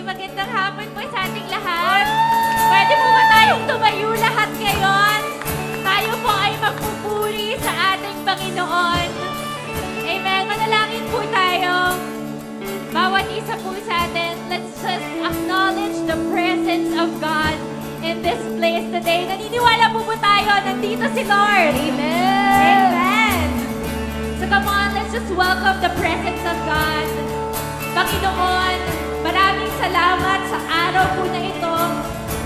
magandang hapon po sa ating lahat. Pwede po ba tayong tumayo lahat ngayon? Tayo po ay magpupuri sa ating Panginoon. Amen. Manalangin po tayo. Bawat isa po sa atin, let's just acknowledge the presence of God in this place today. Naniniwala po tayo, nandito si Lord. Amen. Amen. So come on, let's just welcome the presence of God. Panginoon, maraming salamat sa araw po na ito.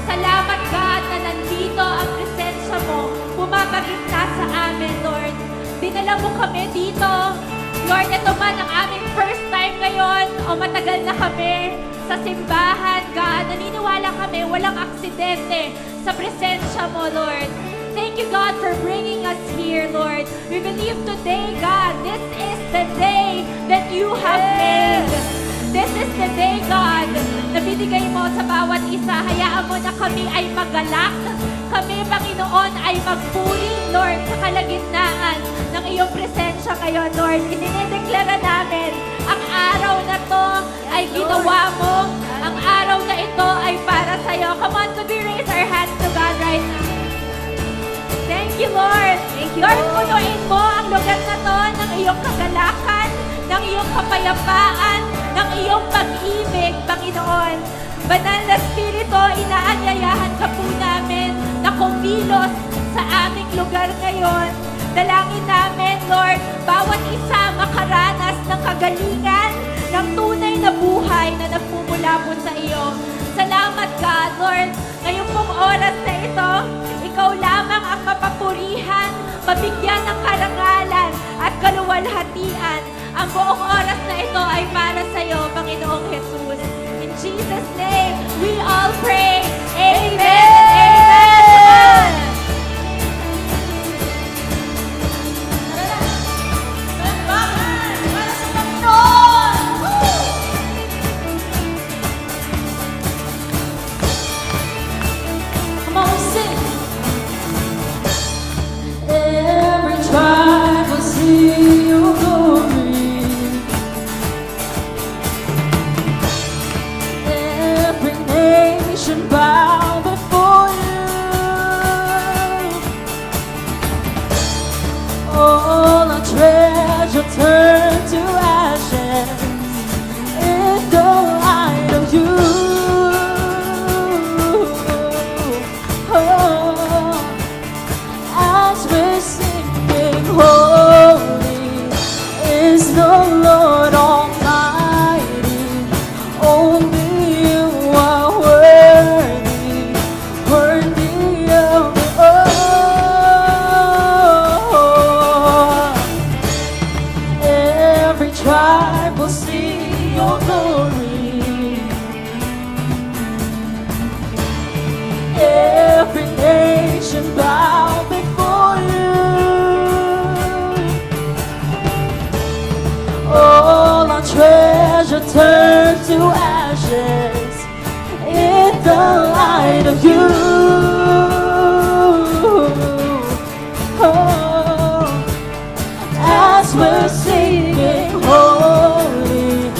Salamat God na nandito ang presensya mo. Pumapagitna sa amin, Lord. Dinala mo kami dito. Lord, ito man ang aming first time ngayon o matagal na kami sa simbahan, God. Naniniwala kami, walang aksidente sa presensya mo, Lord. Thank you, God, for bringing us here, Lord. We believe today, God, this is the day that you have made. This is the day, God, na binigay mo sa bawat isa. Hayaan mo na kami ay magalak. Kami, Panginoon, ay magpuri, Lord, sa kalagitnaan ng iyong presensya ngayon, Lord. Idinideklara namin, ang araw na to ay ginawa mo. Ang araw na ito ay para sa'yo. Come on, could we raise our hands to God right now? Thank you, Lord. Thank you, Lord, punuin mo ang lugar na to ng iyong kagalakan, ng iyong kapayapaan, ng iyong pag-ibig, Panginoon. Banal na Espiritu, inaanyayahan ka po namin na kumilos sa aming lugar ngayon. Dalangin namin, Lord, bawat isa makaranas ng kagalingan, ng tunay na buhay na nagmumula po sa iyo. Salamat, God, Lord. Ngayong pong oras na ito, ikaw lamang ang mapapurihan, mabigyan ng karangalan at kaluwalhatian. Ang buong oras na ito ay para sa iyo, Panginoong Jesus. In Jesus' name, we all pray. Amen! Amen! Para sa Panginoon! Come on, sing! Every tribe will see your glory. Every nation bow before you. All our treasure turn to ashes in the light of you. Oh, as we're singing, holy is the Lord Almighty. Only you are worthy, worthy of it all. Every tribe will see your glory. Every nation bow before you. All our treasure turn to ashes in the light of you. Oh, as we're singing, holy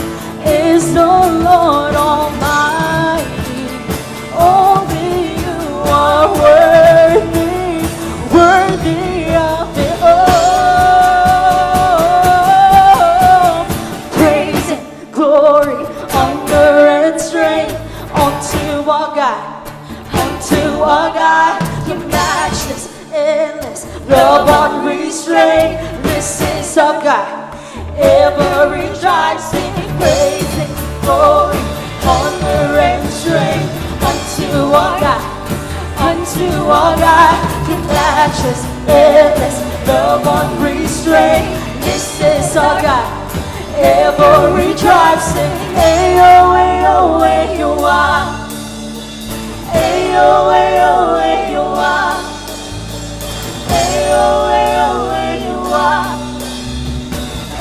is the Lord Almighty. Only you are worthy, worthy of it all. Praise and glory, honor and strength unto our God, unto our God. Your matchless, endless, love unrestrained. This is our God. Every tribe singing praise and glory, honor and strength unto our God, unto our God. Your matchless, endless, love unrestrained. This is our God. Every tribe singing, ayo, ayo, ayo, ah. Ayo, ayo, ayo, ah. Ayo, ayo, ayo, ah.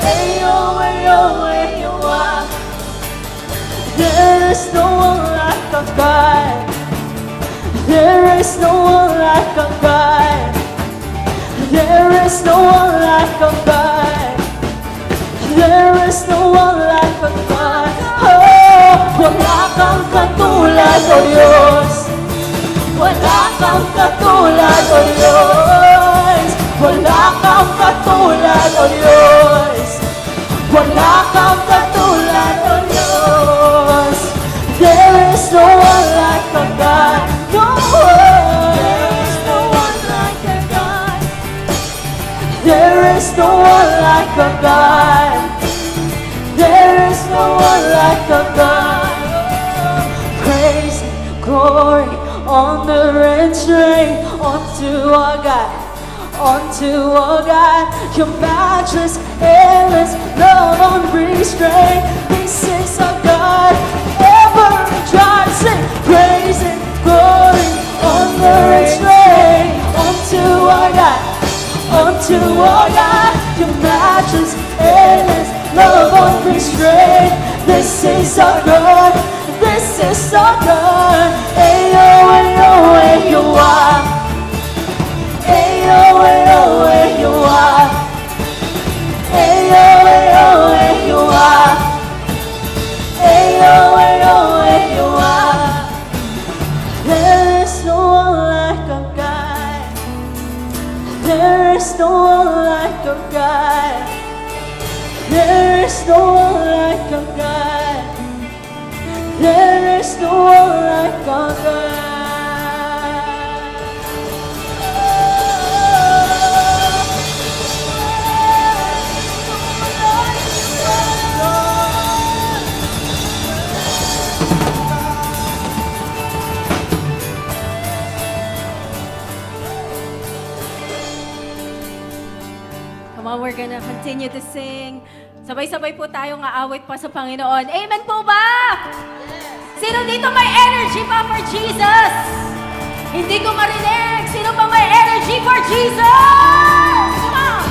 Ayo, ayo, ayo, ah. There is no one like our God. There is no one like our God. There is no one like our God. There is no one like our God. Oh, Wala kang katulad, O Diyos. Wala kang katulad, O Diyos. Wala kang katulad, O Diyos. Wala kang katulad, O Diyos. There is no one like a God. No one. There is no one like a God. There is no one like a God. There is no one like a God. Praise, glory, honor, and strength unto our God. Unto our God, your matchless, endless love unrestrained. This is our God, ever rejoicing, praise and glory, honor and strength unto our God, unto our God, your matchless, endless love unrestrained. This is our God, this is our God. Ayo, ayo, ayo, ah. Ayo, ayo, ayo, ah. Ayo, ayo, ayo, ah. Ayo, ayo, ayo, ah. There is no one like a God. There is no one like a God. There is no one like a God. There is no one like a God. Come on, we're gonna continue to sing. Sabay-sabay po tayong aawit pa sa Panginoon. Amen po ba? Sino dito may energy pa for Jesus? Hindi ko marinig. Sino pa may energy for Jesus? Come on!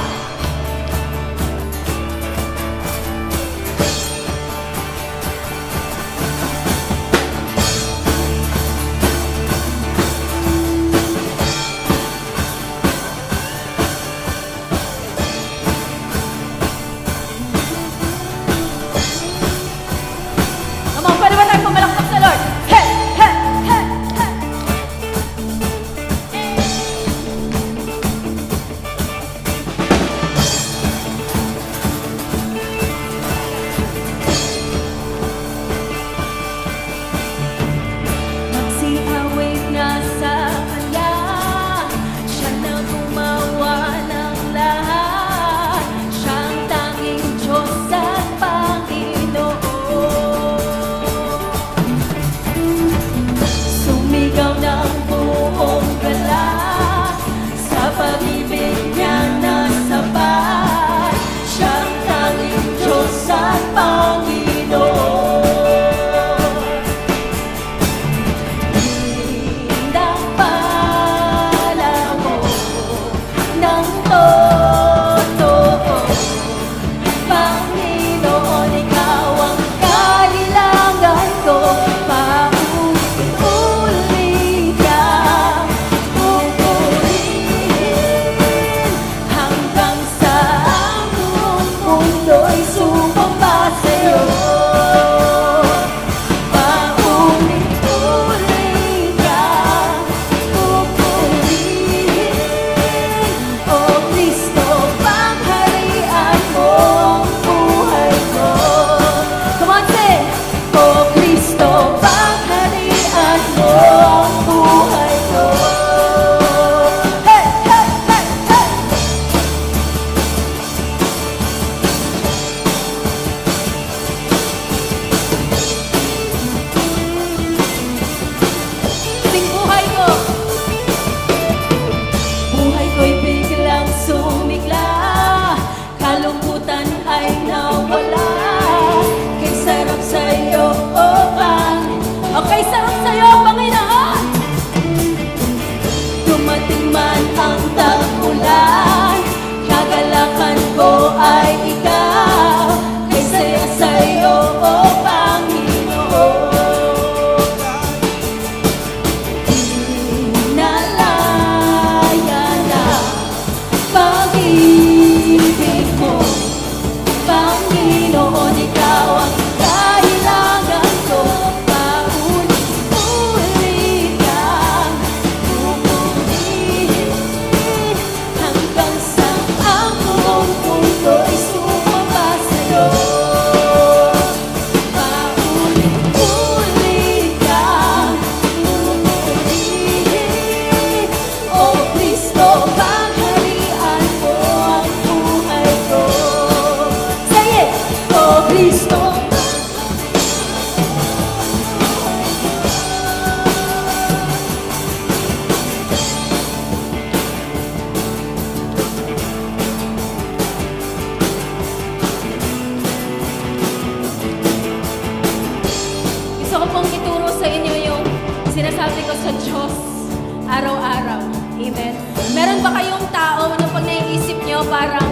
araw. Amen. Meron ba kayong tao na pag naiisip nyo parang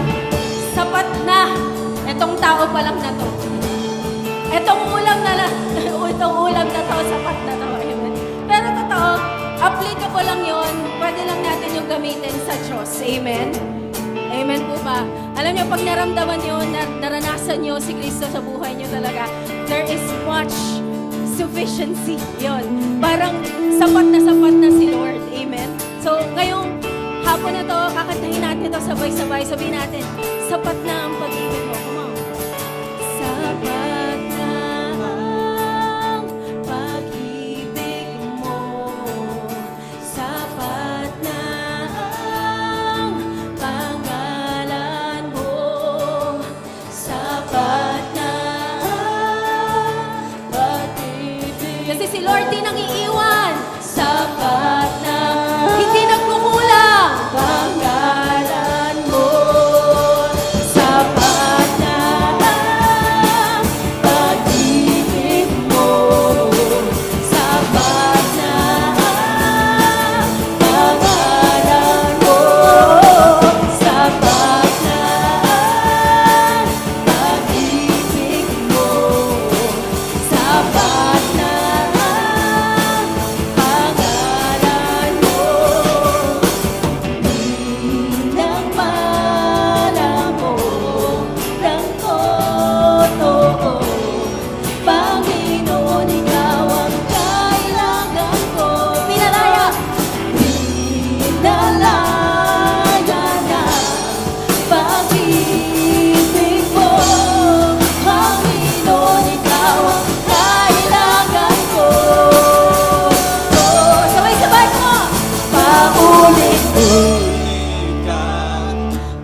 sapat na itong tao pa lang na to? Itong ulam na to, sapat na to. Amen. Pero totoo, applicable lang yun. Pwede lang natin yung gamitin sa Diyos. Amen. Amen po ba? Alam niyo, pag naramdaman niyo, naranasan niyo si Kristo sa buhay niyo talaga, there is much sufficiency. Yun. Parang sapat na si Lord. Amen. So, ngayong hapon na to, kakantahin natin ito sabay-sabay. Sabihin natin, sapat na ang pag-ibig mo. Come on. Sapat na ang pag-ibig mo. Sapat na ang pangalan mo. Sapat na ang pag-ibig. Kasi si Lord din ang iiwan. Sapat na, hindi nagkukulang pangalan mo. Sapat na ang pag-ibig mo. Sapat na ang pangalan mo. Sapat na ang pag-ibig mo. Sapat na ang pangalan mo. Nang malamo ng totoo, Panginoon, ikaw ang kailangan ko. Pinalaya! Pinalaya na pag-ibig mo. Panginoon, ikaw ang kailangan ko. Sabay-sabay mo! Paulit-ulit kang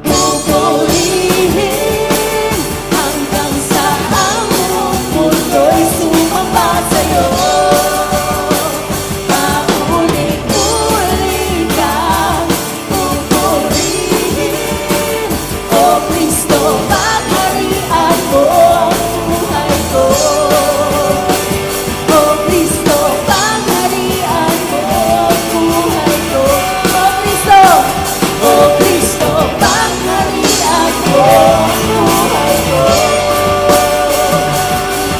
pupurihin hanggang sa ang mundo'y sumamba sa'yo. Paulit-ulit kang pupurihin, O Kristo, pagharian mo ang buhay ko. O Kristo, pangharian mo ang buhay ko. O Kristo, pangharian mo ang buhay ko.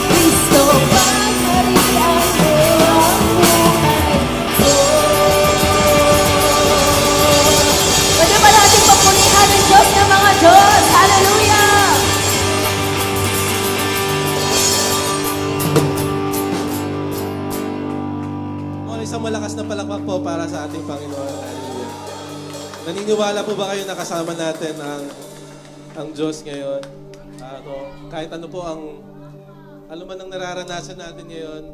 Kristo, pangharian mo ang buhay ko. Pwede ba natin papunihan ng Diyos ng mga Diyos? Hallelujah! Isang malakas na palakpak po para sa ating Panginoon. Hallelujah. Naniniwala po ba kayo na kasama natin ang Diyos ngayon? Kahit ano po ang man ang nararanasan natin ngayon,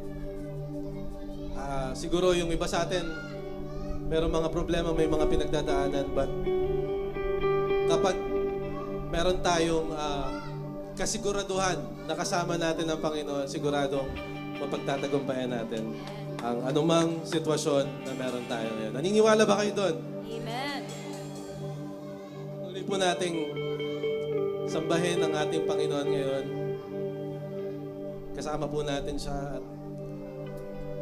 siguro yung iba sa atin, meron mga problema, may mga pinagdadaanan, but kapag meron tayong kasiguraduhan na kasama natin ang Panginoon, siguradong mapagtatagumpayan natin ang anumang sitwasyon na meron tayo ngayon. Naniniwala ba kayo doon? Amen. Muli po nating sambahin ang ating Panginoon ngayon. Kasama po natin siya at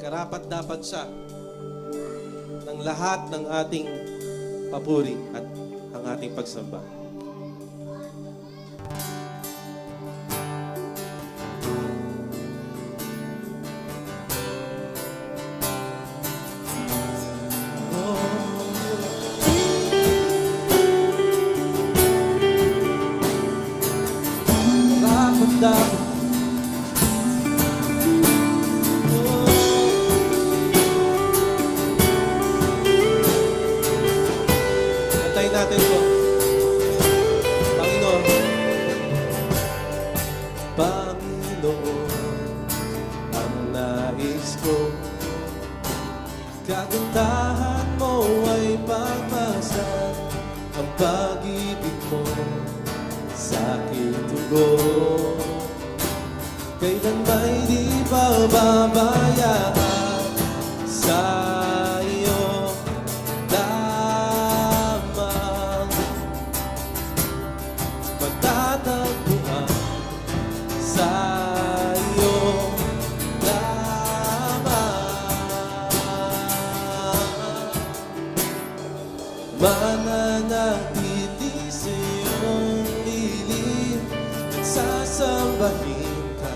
karapat-dapat siya ng lahat ng ating papuri at ang ating pagsamba. Antayin natin po. Panginoon. Panginoon, ang nais ko, kagandahan mo ay pagmasdan, ang pag-ibig mo sa aking dugo. Kailan ba'y di pababayaan sa iyo lamang, matatagpuan sa iyo lamang. mananatili sa iyong piling. Sasambahin ka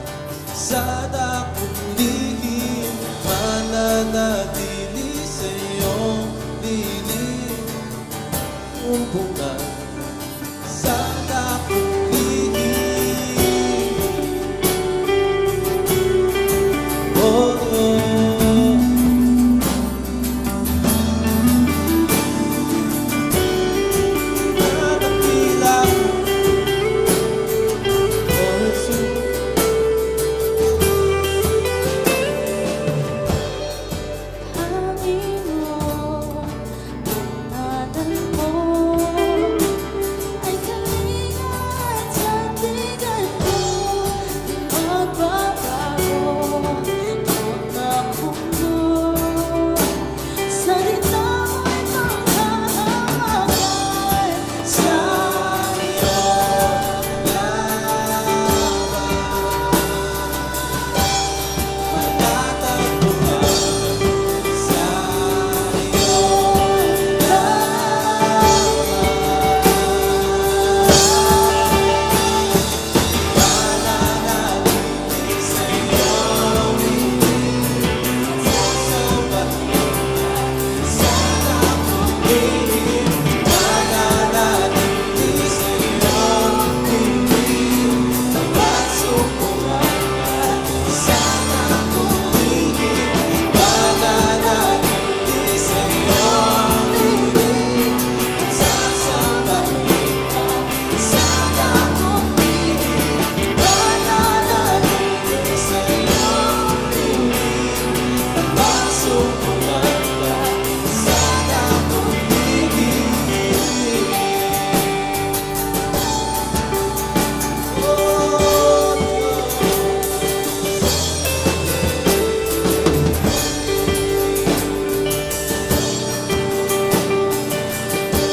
sa dakong lihim, mananatili sa iyong piling. Umpungan sa dakong lihim. Oh, oh. Nakakila ko, oh Jesus. Panginoon, ingatan mo ay kalinga at sandigan ko. Di magbabago ang mundo. Salita mo'y panghahawakan sa iyong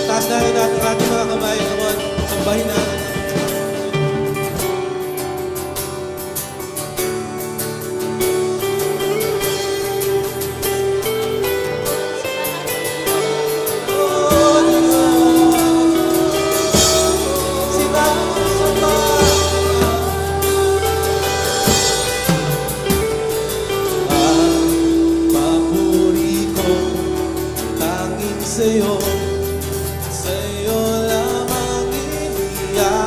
taas na rin natin ating mga kamay. Come on, sambahin natin. Papuri ko tanging sa'yo, sa'yo lamang iniyak.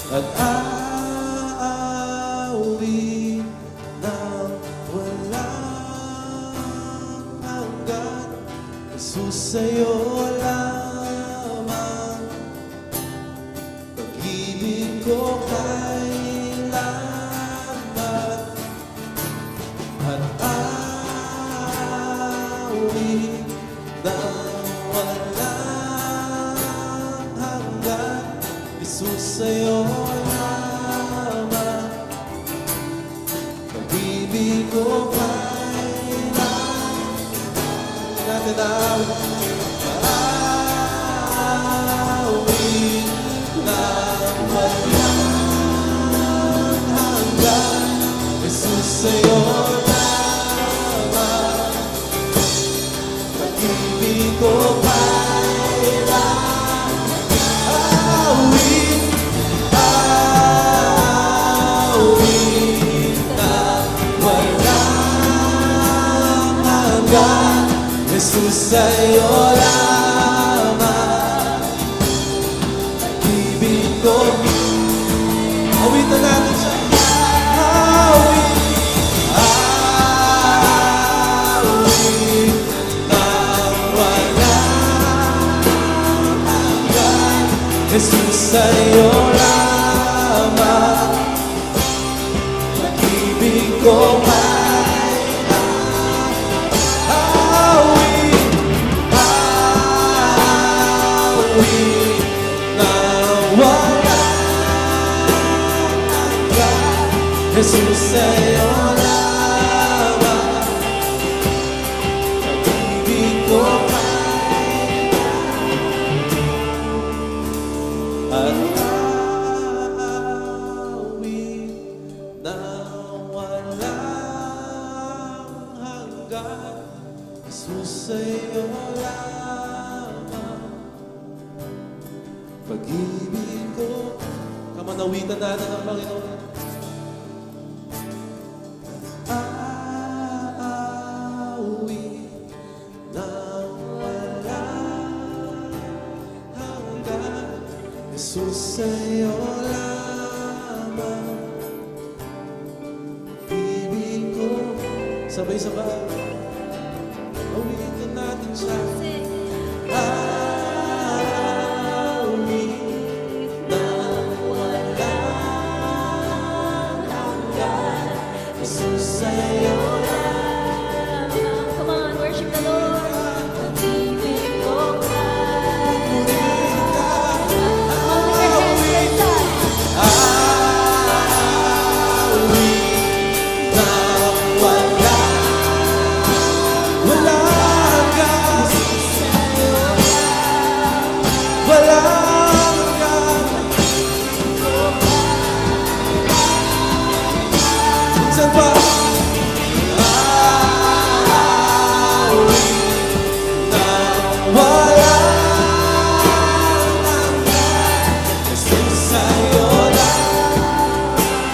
At aawi ng walang hanggan. Jesus, sa'yo lamang pag-ibig ko kailanman. At aawi ng walang hanggan. Jesus, sa'yo lamang pag-ibig ko kailanman. Natin ang aawi ng walang hanggan. Jesus, sa'yo lamang pag-ibig ko kailanman. Jesus, sa'yo lamang pag-ibig ko. Awitan natin siya. Awit ng walang hanggan. Jesus, sa'yo lamang pag-ibig ko. Jesus, sa'yo lamang pag-ibig ko kailanman. At aawi ng walang hanggan. Jesus, sa'yo lamang pag-ibig ko. Kamanawitan natin ang Panginoon. Jesus, sa'yo lamang ibig ko. Sabay-sabay awitin natin siya. Awit ng walang hanggan. Jesus, sa'yo lamang. Come on, worship the Lord. Pag-ibig ko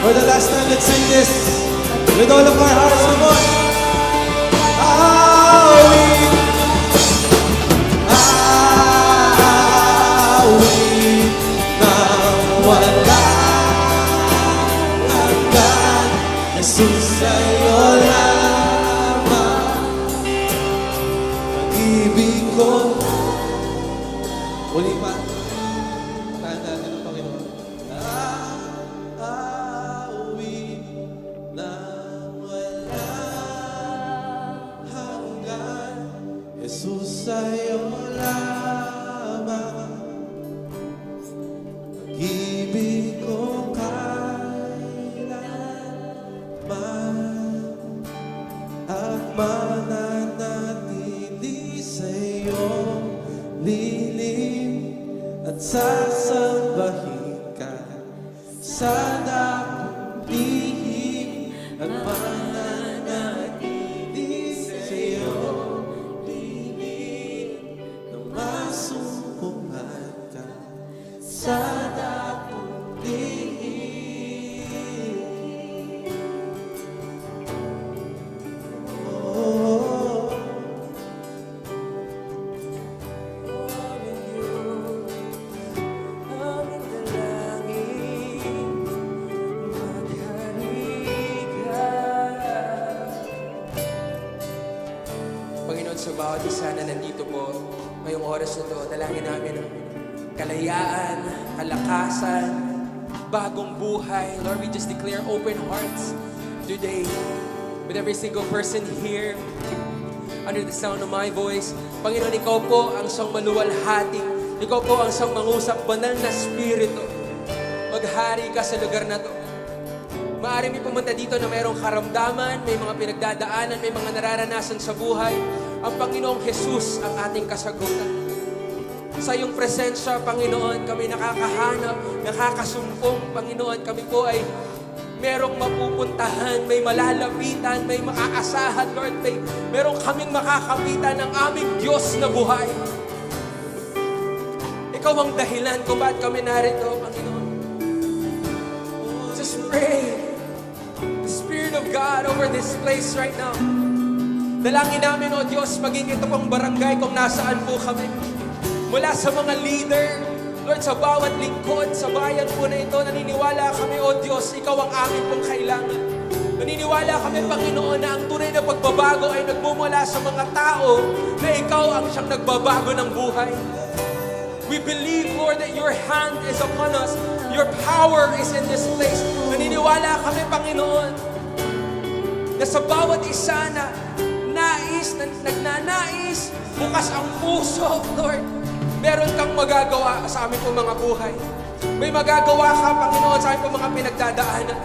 For the last time, let's sing this with all of our hearts. Come on. Awit, awit ng walang hanggan. Jesus, sa'yo lamang pag-ibig ko. Uli pa. Tahan natin ang Panginoon. Jesus, sa'yo lamang pag-ibig ko kailanman at mananatili sa'yo lilim at sasambahin ka sa dakong lihim at mananatili sa'yo. Panginoon, sa bawat isa na nandito po ngayong oras na to, dalangin namin ang kalayaan, kalakasan, bagong buhay. Lord, we just declare open hearts today with every single person here under the sound of my voice. Panginoon, ikaw po ang siyang maluwalhati. Ikaw po ang siyang mangusap, banal na spirito. Maghari ka sa lugar na to. Maaari may pumunta dito na mayroong karamdaman, may mga pinagdadaanan, may mga nararanasan sa buhay. Ang Panginoong Jesus ang ating kasagutan. Sa iyong presensya, Panginoon, kami nakakahanap, nakakasumpong, Panginoon. Kami po ay merong mapupuntahan, may malalapitan, may maaasahan, Lord. Merong kaming makakapitan ng aming Diyos na buhay. Ikaw ang dahilan kung bakit kami narito, Panginoon. Just pray. The Spirit of God over this place right now. Dalangin namin, O Diyos, maging ito pong barangay kung nasaan po kami. Mula sa mga leader, Lord, sa bawat lingkod, sa bayan po na ito, naniniwala kami, O Diyos, Ikaw ang aming pong kailangan. Naniniwala kami, Panginoon, na ang tunay na pagbabago ay nagmumula sa mga tao na Ikaw ang siyang nagbabago ng buhay. We believe, Lord, that Your hand is upon us. Your power is in this place. Naniniwala kami, Panginoon, na sa bawat isa na nagnanais, bukas ang puso, Lord, meron kang magagawa sa aming pong mga buhay. May magagawa ka, Panginoon, sa aming pong mga pinagdadaanan.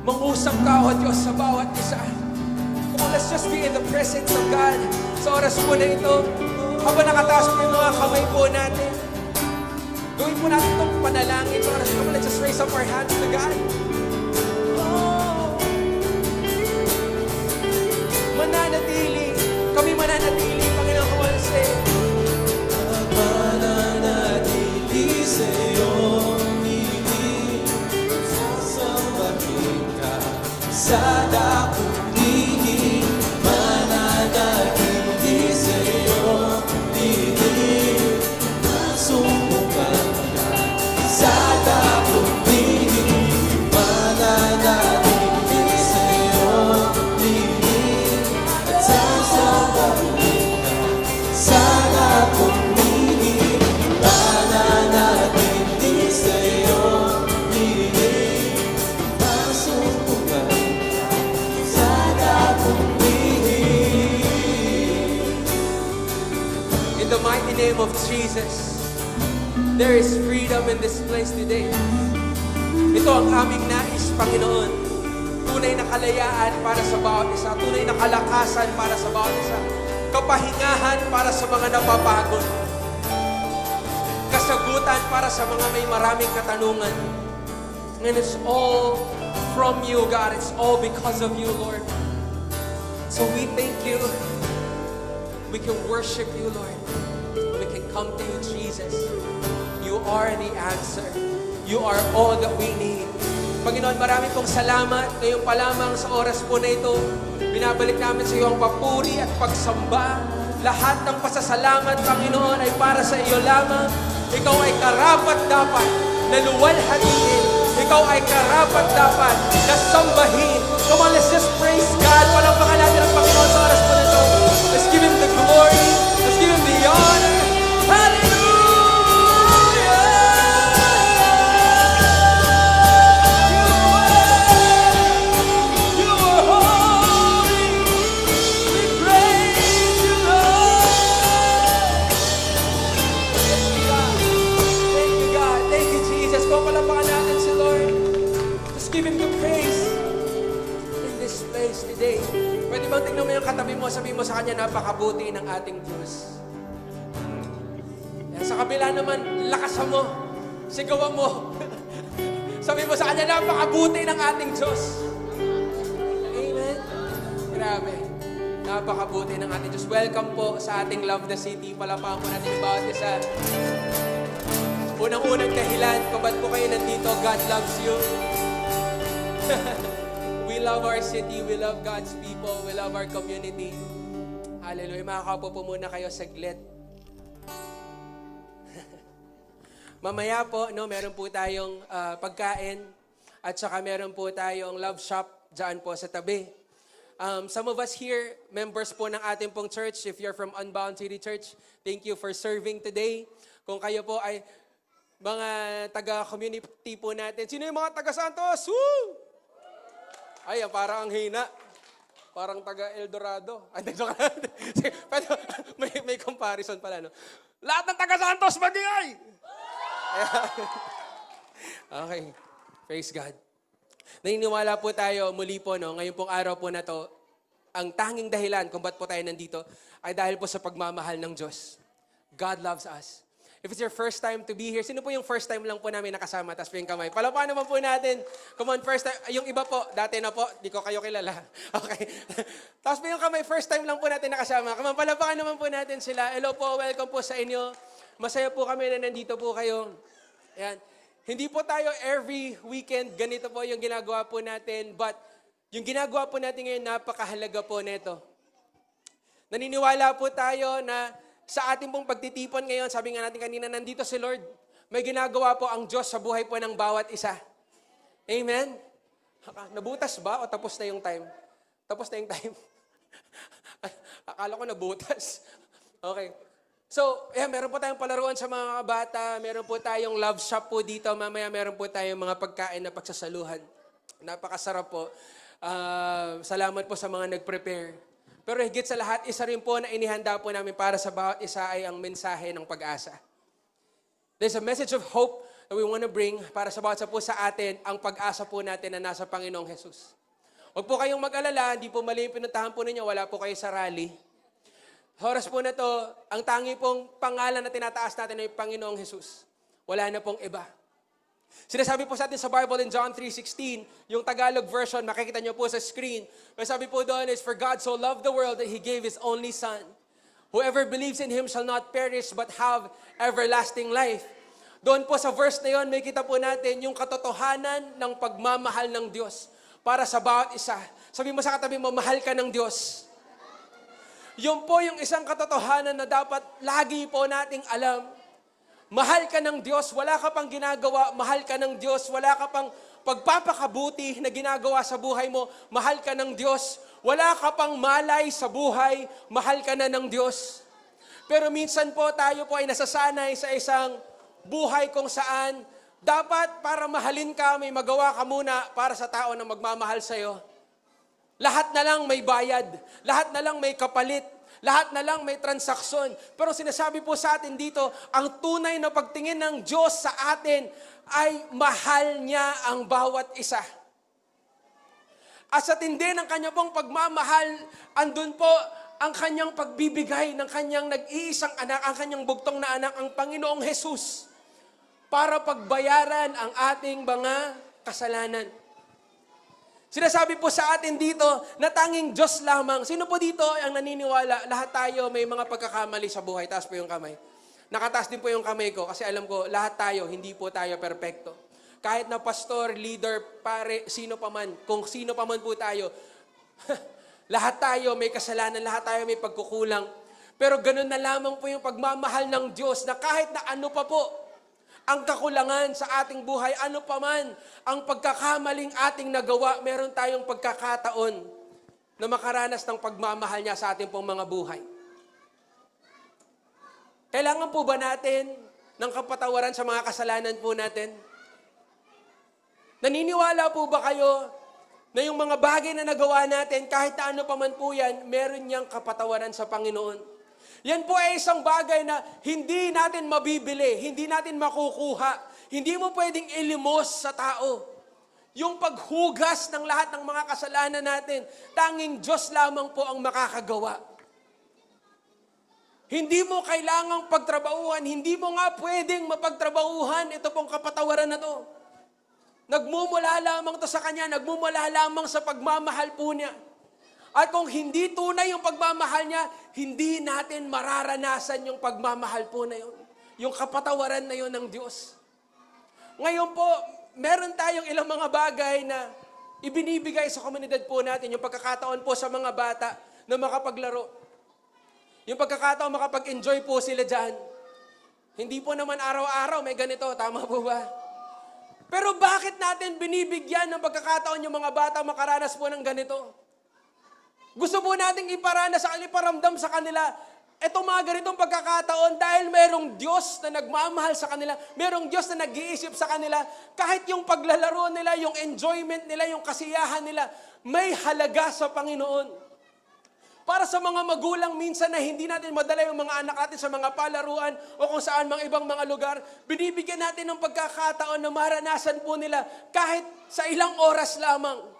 Mangusap ka, O Diyos, sa bawat isa. Come on, let's just be in the presence of God. Sa oras po na ito, habang nakataas po yung mga kamay po natin, gawin po natin itong panalangin. Sa oras po, let's just raise up our hands to God. Mananatili. Kami mananatili, Panginoon, come on, say. Mananatili sa iyong ibig, sasambahin ka sa dakong tingin. Mananatili sa iyong ibig, masumbukan ka sa dakong tingin. Mananatili sa iyong ibig, at sasambahin ka sa dakong tingin. Mananatili sa iyong ibig, masumbukan ka sa dakong tingin. In the mighty name of Jesus, there is freedom in this place today. Ito ang aming nais, Panginoon. Tunay na kalayaan para sa bawat isa. Tunay na kalakasan para sa bawat isa. Kapahingahan para sa mga napapagod. Kasagutan para sa mga may maraming katanungan. And it's all from you, God. It's all because of you, Lord. So we thank you. We can worship you, Lord. We can come to you, Jesus. You are the answer. You are all that we need. Panginoon, marami pong salamat. Ngayon pa lamang sa oras po na ito, binabalik namin sa iyo ang papuri at pagsamba. Lahat ng pasasalamat, Panginoon, ay para sa iyo lamang. Ikaw ay karapat-dapat na luwalhatiin. Ikaw ay karapat-dapat na sambahin. Come on, let's just praise God. Palampakan natin ang Panginoon sa oras po na ito. Let's give Him the glory. Let's give Him the honor. Hallelujah! You are holy. We praise you, Lord. Thank you, God. Thank you, God. Thank you, Jesus. Palampakan natin si Lord. Just give Him the praise in this place today. Pwede bang tingnan mo yung katabi mo, sabihin mo sa kanya, napakabuti ng ating Diyos. Yan, sa kabila naman, lakasan mo, sigawan mo. Sabihin mo sa kanya, napakabuti ng ating Diyos. Amen. Grabe. Napakabuti ng ating Diyos. Welcome po sa ating Love the City. Palapakan po natin yung bawat isa. Unang-unang dahilan kung ba't po kayo nandito, God loves you. We love our city, we love God's people, we love our community. Hallelujah. Makakaupo po muna kayo saglit. Mamaya po, no, meron po tayong pagkain at saka meron po tayong love shop dyan po sa tabi. Some of us here, members po ng ating pong church, if you're from Unbound City Church, thank you for serving today. Kung kayo po ay mga taga-community po natin, sino yung mga taga-Santos? Woo! Ay, parang ang hina. Parang taga-El Dorado. Ay, pero may comparison pala, no? Lahat ng taga-Santos, magingay! Okay. Praise God. Naniniwala po tayo muli po, no? Ngayon pong araw po na to, ang tanging dahilan kung ba't po tayo nandito ay dahil po sa pagmamahal ng Diyos. God loves us. If it's your first time to be here, sino po yung first time lang po namin nakasama? Taas po yung kamay. Palapakan naman po natin. Come on, first time. Yung iba po, dati na po, di ko kayo kilala. Okay. Taas po yung kamay, first time lang po natin nakasama. Come on, palapakan naman po natin sila. Hello po, welcome po sa inyo. Masaya po kami na nandito po kayo. Ayan. Hindi po tayo every weekend, ganito po yung ginagawa po natin. But yung ginagawa po natin ngayon, napakahalaga po nito. Naniniwala po tayo na sa ating pong pagtitipon ngayon, sabi nga natin kanina, nandito si Lord. May ginagawa po ang Diyos sa buhay po ng bawat isa. Amen? Nabutas ba o tapos na yung time? Tapos na yung time? Akala ko nabutas. Okay. So, meron po tayong palaruan sa mga bata. Meron po tayong love shop po dito. Mamaya meron po tayong mga pagkain na pagsasaluhan. Napakasarap po. Salamat po sa mga nag-prepare. Pero higit sa lahat, isa rin po na inihanda po namin para sa bawat isa ay ang mensahe ng pag-asa. There's a message of hope that we want to bring para sa bawat isa po sa atin, ang pag-asa po natin na nasa Panginoong Jesus. Huwag po kayong mag-alala, hindi po mali yung pinuntahan po ninyo, wala po kayo sa rally. Sa oras po na to, ang tangi pong pangalan na tinataas natin ay Panginoong Jesus. Wala na pong iba. Sinasabi po sa atin sa Bible in John 3:16, yung Tagalog version, makikita nyo po sa screen. May sabi po doon is, "For God so loved the world that He gave His only Son. Whoever believes in Him shall not perish but have everlasting life." Doon po sa verse na yun, may kita po natin yung katotohanan ng pagmamahal ng Diyos para sa bawat isa. Sabi mo sa katabi mo, mahal ka ng Diyos. Yun po yung isang katotohanan na dapat lagi po nating alam. Mahal ka ng Diyos, wala ka pang ginagawa, mahal ka ng Diyos, wala ka pang pagpapakabuti na ginagawa sa buhay mo, mahal ka ng Diyos, wala ka pang malay sa buhay, mahal ka na ng Diyos. Pero minsan po tayo po ay nasasanay sa isang buhay kung saan dapat para mahalin ka, may magawa ka muna para sa tao na magmamahal sa'yo. Lahat na lang may bayad, lahat na lang may kapalit, lahat na lang may transaksyon. Pero sinasabi po sa atin dito, ang tunay na pagtingin ng Diyos sa atin ay mahal niya ang bawat isa. At sa tindi ng kanya pong pagmamahal, andun po ang kanyang pagbibigay ng kanyang nag-iisang anak, ang kanyang bugtong na anak, ang Panginoong Jesus, para pagbayaran ang ating mga kasalanan. Sinasabi po sa atin dito na tanging Diyos lamang. Sino po dito ang naniniwala? Lahat tayo may mga pagkakamali sa buhay. Taas po yung kamay. Nakataas din po yung kamay ko kasi alam ko, lahat tayo, hindi po tayo perpekto. Kahit na pastor, leader, pare, sino pa man, kung sino pa man po tayo, lahat tayo may kasalanan, lahat tayo may pagkukulang. Pero ganun na lamang po yung pagmamahal ng Diyos na kahit na ano pa po, ang kakulangan sa ating buhay, ano pa man ang pagkakamaling ating nagawa, meron tayong pagkakataon na makaranas ng pagmamahal niya sa ating pong mga buhay. Kailangan po ba natin ng kapatawaran sa mga kasalanan po natin? Naniniwala po ba kayo na yung mga bagay na nagawa natin, kahit na ano pa man po yan, meron niyang kapatawaran sa Panginoon? Yan po ay isang bagay na hindi natin mabibili, hindi natin makukuha, hindi mo pwedeng ilimos sa tao. Yung paghugas ng lahat ng mga kasalanan natin, tanging Diyos lamang po ang makakagawa. Hindi mo kailangang pagtrabahuhan, hindi mo nga pwedeng mapagtrabahuhan ito pong kapatawaran na to. Nagmumula lamang to sa Kanya, nagmumula lamang sa pagmamahal po niya. At kung hindi tunay yung pagmamahal niya, hindi natin mararanasan yung pagmamahal po na yun. Yung kapatawaran na yun ng Diyos. Ngayon po, meron tayong ilang mga bagay na ibinibigay sa komunidad po natin. Yung pagkakataon po sa mga bata na makapaglaro. Yung pagkakataon makapag-enjoy po sila dyan. Hindi po naman araw-araw may ganito. Tama po ba? Pero bakit natin binibigyan ng pagkakataon yung mga bata makaranas po ng ganito? Gusto po nating iparana sa kanila, iparamdam sa kanila, etong mga ganitong pagkakataon dahil merong Diyos na nagmamahal sa kanila, merong Diyos na nag-iisip sa kanila, kahit yung paglalaro nila, yung enjoyment nila, yung kasiyahan nila, may halaga sa Panginoon. Para sa mga magulang minsan na hindi natin madala yung mga anak natin sa mga palaruan o kung saan mga ibang mga lugar, binibigyan natin ng pagkakataon na maranasan po nila kahit sa ilang oras lamang.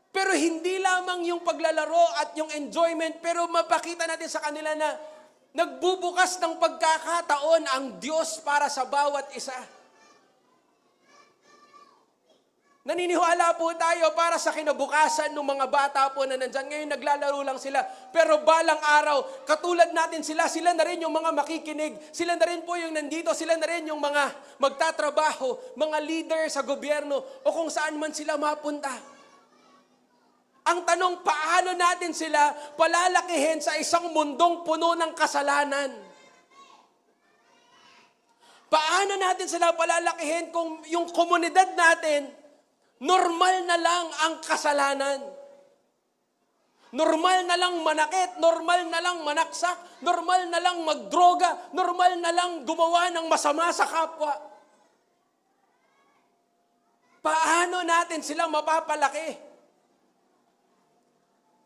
Pero hindi lamang yung paglalaro at yung enjoyment, pero mapakita natin sa kanila na nagbubukas ng pagkakataon ang Diyos para sa bawat isa. Naniniwala po tayo para sa kinabukasan ng mga bata po na nandyan. Ngayon naglalaro lang sila. Pero balang araw, katulad natin sila, sila na rin yung mga makikinig. Sila na rin po yung nandito. Sila na rin yung mga magtatrabaho, mga leader sa gobyerno o kung saan man sila mapunta. Ang tanong, paano natin sila palalakihin sa isang mundong puno ng kasalanan? Paano natin sila palalakihin kung yung komunidad natin, normal na lang ang kasalanan? Normal na lang manakit, normal na lang manaksak, normal na lang magdroga, normal na lang gumawa ng masama sa kapwa. Paano natin sila mapapalaki?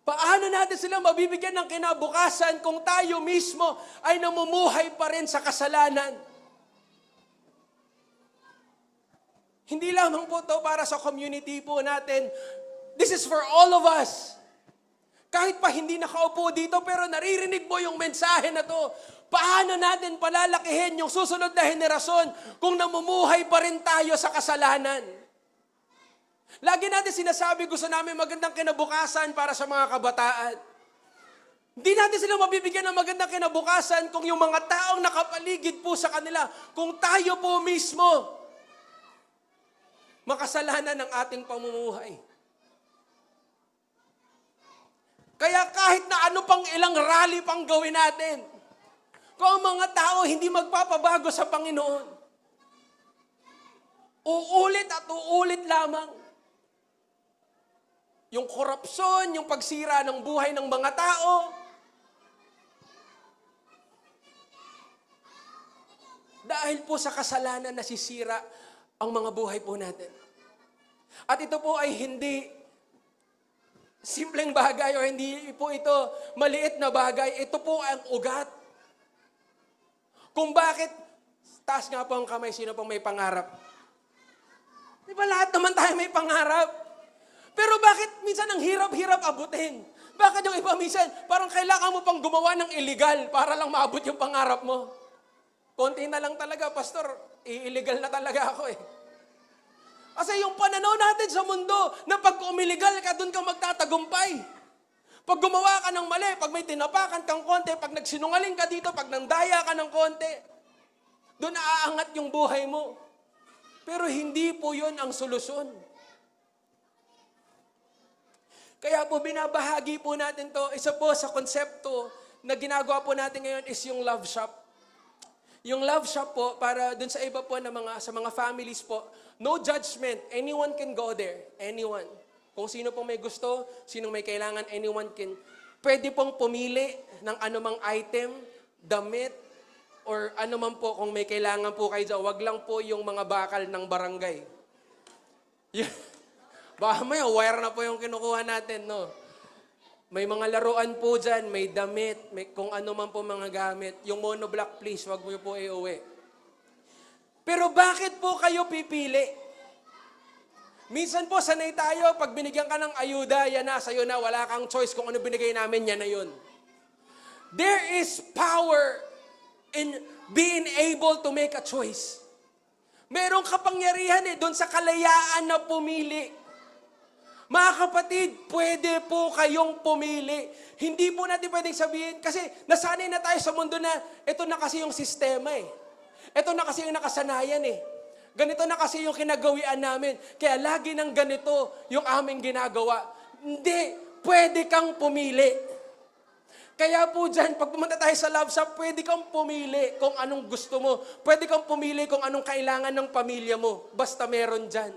Paano natin sila mabibigyan ng kinabukasan kung tayo mismo ay namumuhay pa rin sa kasalanan? Hindi lamang po ito para sa community po natin. This is for all of us. Kahit pa hindi nakaupo dito, pero naririnig mo yung mensahe na to. Paano natin palalakihin yung susunod na henerasyon kung namumuhay pa rin tayo sa kasalanan? Lagi natin sinasabi, gusto namin magandang kinabukasan para sa mga kabataan. Hindi natin sila mabibigyan ng magandang kinabukasan kung yung mga taong nakapaligid po sa kanila, kung tayo po mismo, makasalanan ng ating pamumuhay. Kaya kahit na ano pang ilang rally pang gawin natin, kung ang mga tao hindi magpapabago sa Panginoon, uulit at uulit lamang. Yung korupsyon, yung pagsira ng buhay ng mga tao. Dahil po sa kasalanan nasisira ang mga buhay po natin. At ito po ay hindi simpleng bagay o hindi po ito maliit na bagay. Ito po ang ugat. Kung bakit, taas nga po ang kamay, sino pong may pangarap? Di ba lahat naman tayo may pangarap? Pero bakit minsan ang hirap-hirap abutin? Bakit yung iba minsan, parang kailangan mo pang gumawa ng illegal para lang maabot yung pangarap mo? Konti na lang talaga, Pastor. I-illegal na talaga ako eh. Kasi yung pananaw natin sa mundo, na pag umiligal ka, doon ka magtatagumpay. Pag gumawa ka ng mali, pag may tinapakan kang konti, pag nagsinungaling ka dito, pag nandaya ka ng konti, doon aaangat yung buhay mo. Pero hindi po yun ang solusyon. Kaya po binabahagi po natin to, isa po sa konsepto na ginagawa po natin ngayon is yung love shop. Yung love shop po, para dun sa iba po na sa mga families po, no judgment, anyone can go there, anyone. Kung sino pong may gusto, sino may kailangan, anyone can. Pwede pong pumili ng anumang item, damit, or anuman po kung may kailangan po kayo dyan. Wag lang po yung mga bakal ng barangay. Baka may wire na po yung kinukuha natin, no? May mga laruan po dyan, may damit, may kung ano man po mga gamit. Yung monoblock, please, wag mo po iuwi. Pero bakit po kayo pipili? Minsan po, sanay tayo, pag binigyan ka ng ayuda, yan na, sa'yo na, wala kang choice kung ano binigay namin, yan na yun. There is power in being able to make a choice. Merong kapangyarihan doon sa kalayaan na pumili. Mga kapatid, pwede po kayong pumili. Hindi po natin pwedeng sabihin, kasi nasanay na tayo sa mundo na ito na kasi yung sistema eh. Ito na kasi yung nakasanayan eh. Ganito na kasi yung kinagawian namin. Kaya lagi ng ganito yung aming ginagawa. Hindi, pwede kang pumili. Kaya po dyan, pag pumunta tayo sa love shop, pwede kang pumili kung anong gusto mo. Pwede kang pumili kung anong kailangan ng pamilya mo. Basta meron dyan.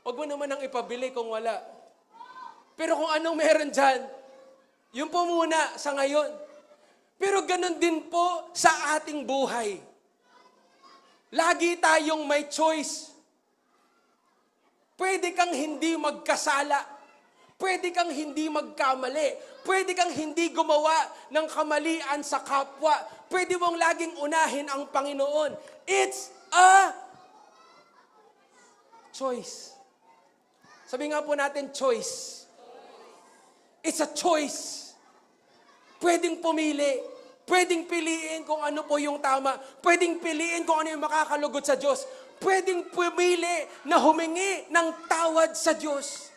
Huwag mo naman ang ipabili kung wala. Pero kung anong meron dyan, yun po muna sa ngayon. Pero ganun din po sa ating buhay. Lagi tayong may choice. Pwede kang hindi magkasala. Pwede kang hindi magkamali. Pwede kang hindi gumawa ng kamalian sa kapwa. Pwede mong laging unahin ang Panginoon. It's a choice. Sabi nga po natin, choice. It's a choice. Pwedeng pumili. Pwedeng piliin kung ano po yung tama. Pwedeng piliin kung ano yung makakalugod sa Diyos. Pwedeng pumili na humingi ng tawad sa Diyos.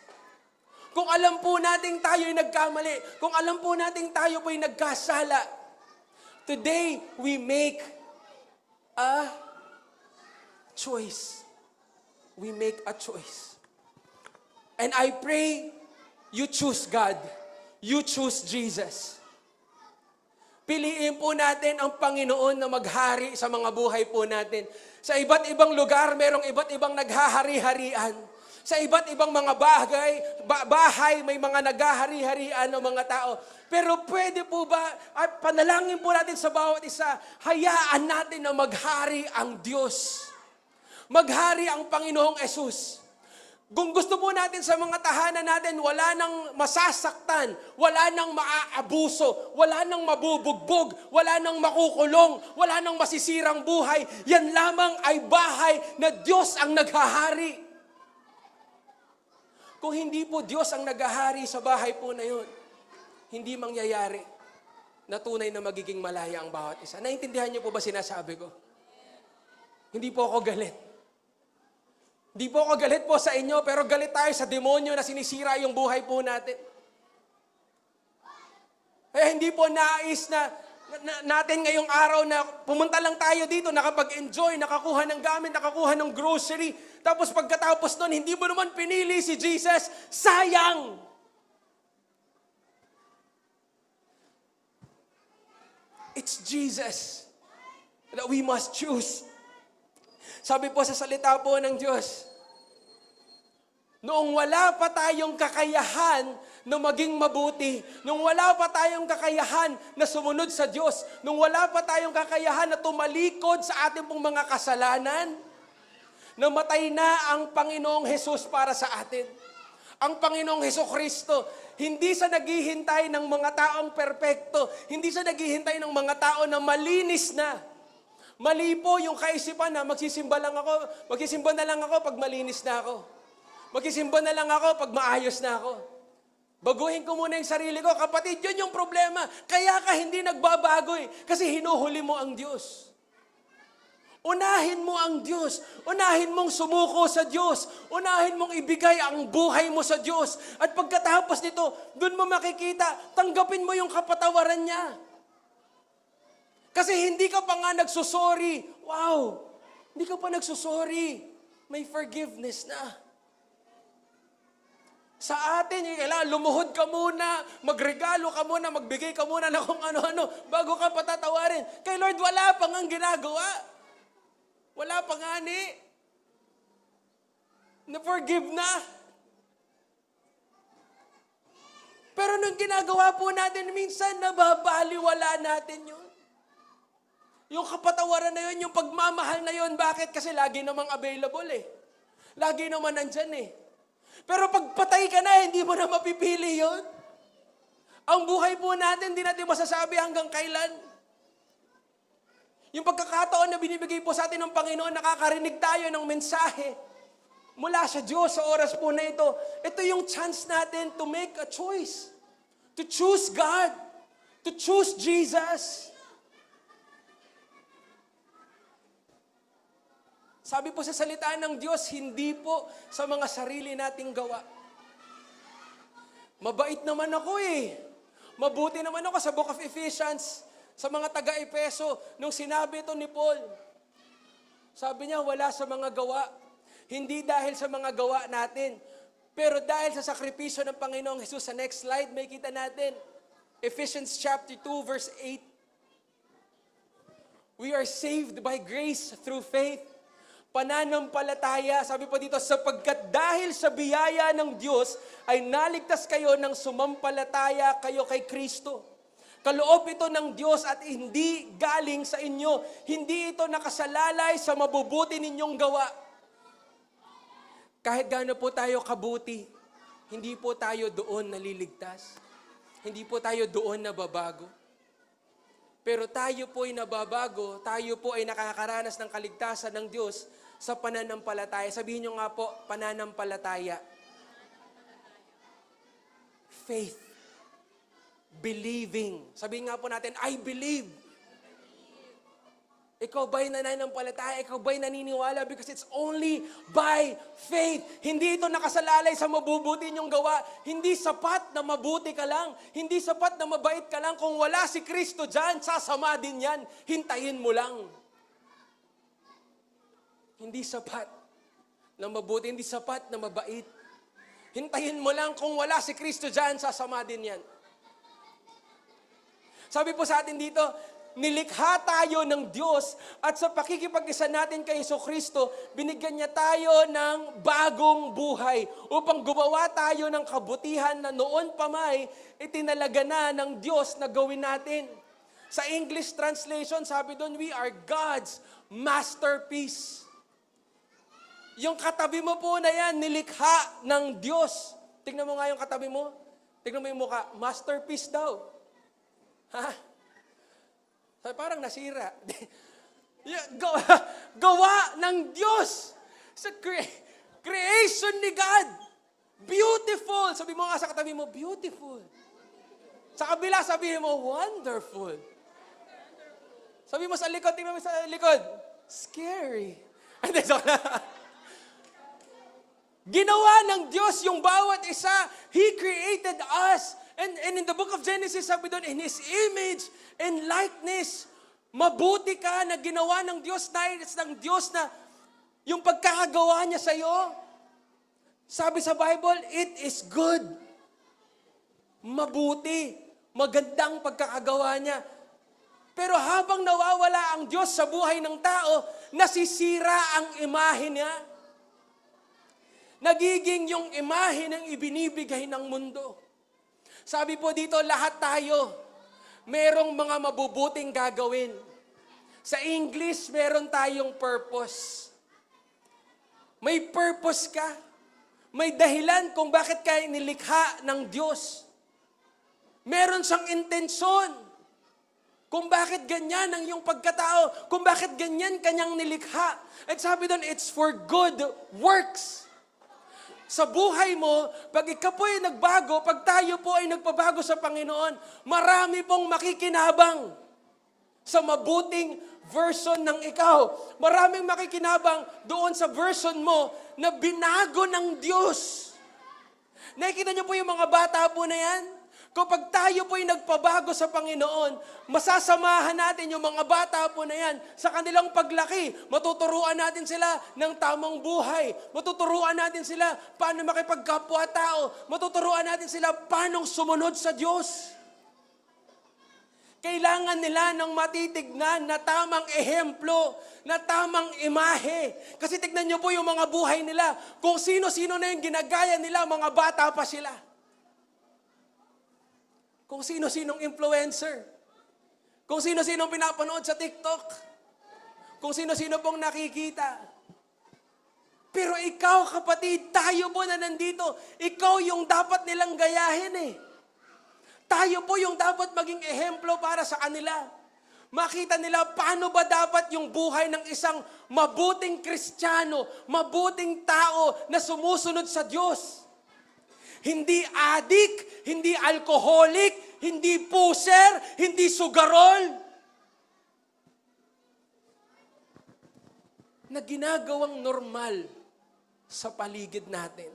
Kung alam po natin tayo'y nagkamali, kung alam po natin tayo po'y nagkasala, today we make a choice. We make a choice. And I pray you choose God. You choose Jesus. Piliin po natin ang Panginoon na maghari sa mga buhay po natin. Sa iba't ibang lugar, merong iba't ibang naghahari-harian. Sa iba't ibang mga bahay, may mga naghahari-harian ng mga tao. Pero pwede po ba, at panalangin po natin sa bawat isa, hayaan natin na maghari ang Diyos. Maghari ang Panginoong Hesus. Kung gusto po natin sa mga tahanan natin, wala nang masasaktan, wala nang maaabuso, wala nang mabubugbog, wala nang makukulong, wala nang masisirang buhay, yan lamang ay bahay na Diyos ang naghahari. Kung hindi po Diyos ang naghahari sa bahay po na yun, hindi mangyayari na tunay na magiging malaya ang bawat isa. Naintindihan niyo po ba sinasabi ko? Hindi po ako galit. Hindi po ako galit po sa inyo, pero galit tayo sa demonyo na sinisira yung buhay po natin. Hindi po nais na natin ngayong araw na pumunta lang tayo dito, nakapag-enjoy, nakakuha ng gamit, nakakuha ng grocery, tapos pagkatapos nun, hindi mo naman pinili si Jesus, sayang! It's Jesus that we must choose. Sabi po sa salita po ng Diyos, noong wala pa tayong kakayahan na maging mabuti, nung wala pa tayong kakayahan na sumunod sa Diyos, nung wala pa tayong kakayahan na tumalikod sa ating pong mga kasalanan, namatay na ang Panginoong Hesus para sa atin. Ang Panginoong Hesukristo, hindi sa naghihintay ng mga taong perpekto, hindi sa naghihintay ng mga tao na malinis na. Mali po yung kaisipan na magsisimba na lang ako pag malinis na ako. Magsisimba na lang ako pag maayos na ako. Baguhin ko muna yung sarili ko. Kapatid, yun yung problema. Kaya ka hindi nagbabago eh. Kasi hinuhuli mo ang Diyos. Unahin mo ang Diyos. Unahin mong sumuko sa Diyos. Unahin mong ibigay ang buhay mo sa Diyos. At pagkatapos nito, dun mo makikita, tanggapin mo yung kapatawaran niya. Kasi hindi ka pa nga nagsusorry. Wow! Hindi ka pa nagsusorry. May forgiveness na. Sa atin, kailangan lumuhod ka muna, magregalo ka muna, magbigay ka muna na kung ano-ano, bago ka patatawarin. Kay Lord, wala pang ang ginagawa. Wala pang ani. Na-forgive na. Pero nung ginagawa po natin, minsan nababaliwala natin yun. Yung kapatawaran na yun, yung pagmamahal na yun, bakit? Kasi lagi namang available eh. Lagi naman nandyan eh. Pero pag patay ka na, hindi mo na mapipili yun. Ang buhay po natin, hindi natin masasabi hanggang kailan. Yung pagkakataon na binibigay po sa atin ng Panginoon, nakakarinig tayo ng mensahe mula sa Diyos sa oras po na ito. Ito yung chance natin to make a choice. To choose God. To choose Jesus. Sabi po sa salita ng Diyos, hindi po sa mga sarili nating gawa. Mabait naman ako eh. Mabuti naman ako sa Book of Ephesians, sa mga taga-Epeso, nung sinabi ito ni Paul. Sabi niya, wala sa mga gawa. Hindi dahil sa mga gawa natin, pero dahil sa sakripisyo ng Panginoong Jesus. Sa next slide, may kita natin. Ephesians chapter 2, verse 8. We are saved by grace through faith. pananampalataya. Sabi po dito, sapagkat dahil sa biyaya ng Diyos ay naligtas kayo ng sumampalataya kayo kay Kristo. Kaloob ito ng Diyos at hindi galing sa inyo. Hindi ito nakasalalay sa mabubuti ninyong gawa. Kahit gaano po tayo kabuti, hindi po tayo doon naliligtas. Hindi po tayo doon nababago. Pero tayo po ay nababago, tayo po ay nakakaranas ng kaligtasan ng Diyos sa pananampalataya. Sabihin nyo nga po, pananampalataya. Faith. Believing. Sabihin nga po natin, I believe. Ikaw ba'y nananampalataya? Ikaw ba'y naniniwala? Because it's only by faith. Hindi ito nakasalalay sa mabubuti niyong gawa. Hindi sapat na mabuti ka lang. Hindi sapat na mabait ka lang. Kung wala si Kristo dyan, sasama din yan. Hintayin mo lang. Hindi sapat na mabuti. Hindi sapat na mabait. Hintayin mo lang. Kung wala si Kristo dyan, sasama din yan. Sabi po sa atin dito, nilikha tayo ng Diyos at sa pakikipag-isa natin kay Jesucristo, binigyan niya tayo ng bagong buhay upang gumawa tayo ng kabutihan na noon pa may itinalaga na ng Diyos na gawin natin. Sa English translation, sabi doon, we are God's masterpiece. Yung katabi mo po na yan, nilikha ng Diyos. Tingnan mo nga yung katabi mo. Tingnan mo yung mukha, masterpiece daw. Ha? Parang nasira. Gawa ng Diyos. Sa creation ni God. Beautiful. Sabi mo nga sa katabi mo, beautiful. Sa kabila, sabihin mo, wonderful. Sabi mo sa likod, tingnan mo sa likod, scary. Ginawa ng Diyos yung bawat isa. He created us. And in the book of Genesis, sabi doon, in His image and likeness, mabuti ka na ginawa ng Diyos dahil ng Diyos na yung pagkakagawa niya sa iyo. Sabi sa Bible, it is good. Mabuti. Magandang pagkakagawa niya. Pero habang nawawala ang Diyos sa buhay ng tao, nasisira ang imahe niya. Nagiging yung imahe ng ibinibigay ng mundo. Sabi po dito, lahat tayo, merong mga mabubuting gagawin. Sa English, meron tayong purpose. May purpose ka. May dahilan kung bakit ka nilikha ng Diyos. Meron siyang intensyon. Kung bakit ganyan ang iyong pagkatao. Kung bakit ganyan kanyang nilikha. At sabi doon, it's for good works. Sa buhay mo, pag ikaw po ay nagbago, pag tayo po ay nagpabago sa Panginoon, marami pong makikinabang sa mabuting version ng ikaw. Maraming makikinabang doon sa version mo na binago ng Diyos. Nakikita niyo po yung mga bata po na yan? Kapag tayo po ay nagpabago sa Panginoon, masasamahan natin yung mga bata po na yan sa kanilang paglaki. Matuturuan natin sila ng tamang buhay. Matuturuan natin sila paano makipagkapwa-tao. Matuturuan natin sila paano sumunod sa Diyos. Kailangan nila ng matitignan na tamang ehemplo, na tamang imahe. Kasi tignan niyo po yung mga buhay nila. Kung sino-sino na yung ginagaya nila, mga bata pa sila. Kung sino-sinong influencer. Kung sino-sinong pinapanood sa TikTok. Kung sino-sino pong nakikita. Pero ikaw, kapatid, tayo po na nandito, ikaw yung dapat nilang gayahin eh. Tayo po yung dapat maging ehemplo para sa kanila. Makita nila paano ba dapat yung buhay ng isang mabuting Kristiyano, mabuting tao na sumusunod sa Diyos. Hindi adik, hindi alcoholic, hindi puser, hindi sugarol. Na ginagawang normal sa paligid natin.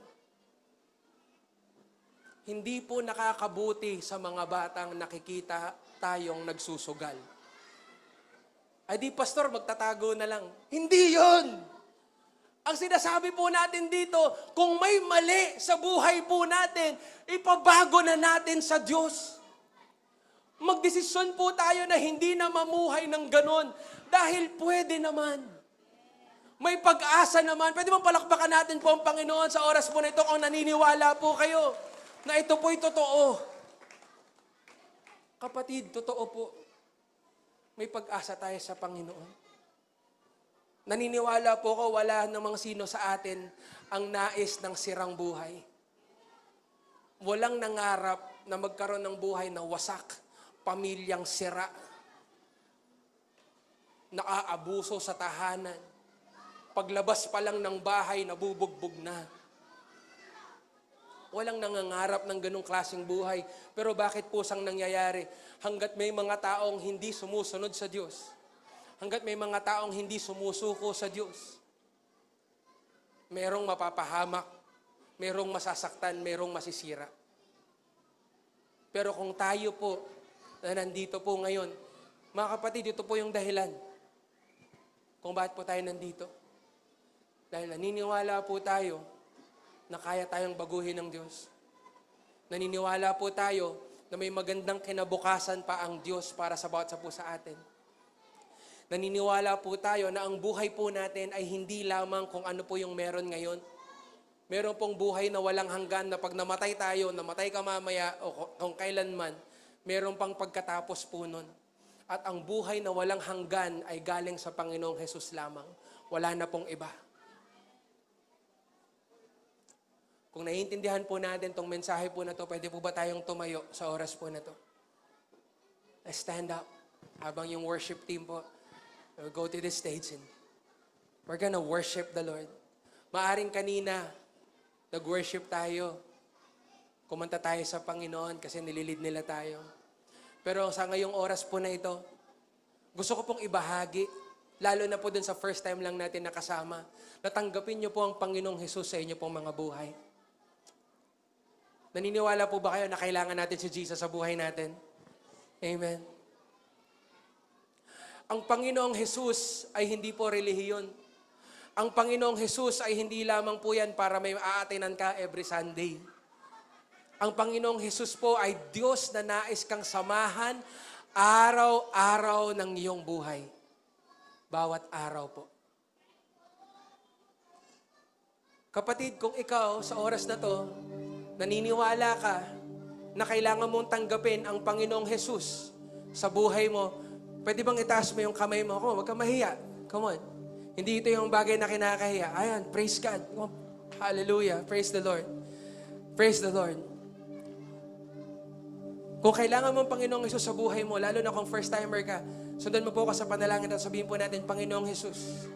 Hindi po nakakabuti sa mga batang nakikita tayong nagsusugal. Ay di, pastor, magtatago na lang. Hindi yon. Ang sinasabi po natin dito, kung may mali sa buhay po natin, ipabago na natin sa Diyos. Magdesisyon po tayo na hindi na mamuhay ng ganon dahil pwede naman. May pag-asa naman. Pwede bang palakpakan natin po ang Panginoon sa oras po na ito kung naniniwala po kayo na ito po'y totoo. Kapatid, totoo po. May pag-asa tayo sa Panginoon. Naniniwala po ko, wala namang sino sa atin ang nais ng sirang buhay. Walang nangarap na magkaroon ng buhay na wasak, pamilyang sira, nakaabuso sa tahanan, paglabas pa lang ng bahay, nabubugbog na. Walang nangangarap ng ganong klaseng buhay. Pero bakit po sang nangyayari? Hanggat may mga taong hindi sumusunod sa Diyos, hanggat may mga taong hindi sumusuko sa Diyos, merong mapapahamak, merong masasaktan, merong masisira. Pero kung tayo po, na nandito po ngayon, mga kapatid, ito po yung dahilan kung bakit po tayo nandito. Dahil naniniwala po tayo na kaya tayong baguhin ng Diyos. Naniniwala po tayo na may magandang kinabukasan pa ang Diyos para sa bawat isa sa atin. Naniniwala po tayo na ang buhay po natin ay hindi lamang kung ano po yung meron ngayon. Meron pong buhay na walang hanggan na pag namatay tayo, namatay ka mamaya o kung kailanman, meron pang pagkatapos po nun. At ang buhay na walang hanggan ay galing sa Panginoong Hesus lamang. Wala na pong iba. Kung naiintindihan po natin tong mensahe po na to, pwede po ba tayong tumayo sa oras po na to? Let's stand up habang yung worship team po we'll go to the stage and we're gonna worship the Lord. Maaring kanina, nag-worship tayo. Kumanta tayo sa Panginoon kasi nililid nila tayo. Pero sa ngayong oras po na ito, gusto ko pong ibahagi, lalo na po dun sa first time lang natin nakasama, natanggapin niyo po ang Panginoong Hesus sa inyo pong mga buhay. Naniniwala po ba kayo na kailangan natin si Jesus sa buhay natin? Amen. Ang Panginoong Hesus ay hindi po relihiyon. Ang Panginoong Hesus ay hindi lamang po yan para may aatinan ka every Sunday. Ang Panginoong Hesus po ay Diyos na nais kang samahan araw-araw ng iyong buhay. Bawat araw po. Kapatid, kung ikaw sa oras na to, naniniwala ka na kailangan mong tanggapin ang Panginoong Hesus sa buhay mo, pwede bang itaas mo yung kamay mo? Huwag kang mahiya. Come on. Hindi ito yung bagay na kinakahiya. Ayan, praise God. Oh, hallelujah. Praise the Lord. Praise the Lord. Kung kailangan mo ang Panginoong Hesus sa buhay mo, lalo na kung first timer ka, sundan mo po ako sa panalangin at sabihin po natin, Panginoong Hesus,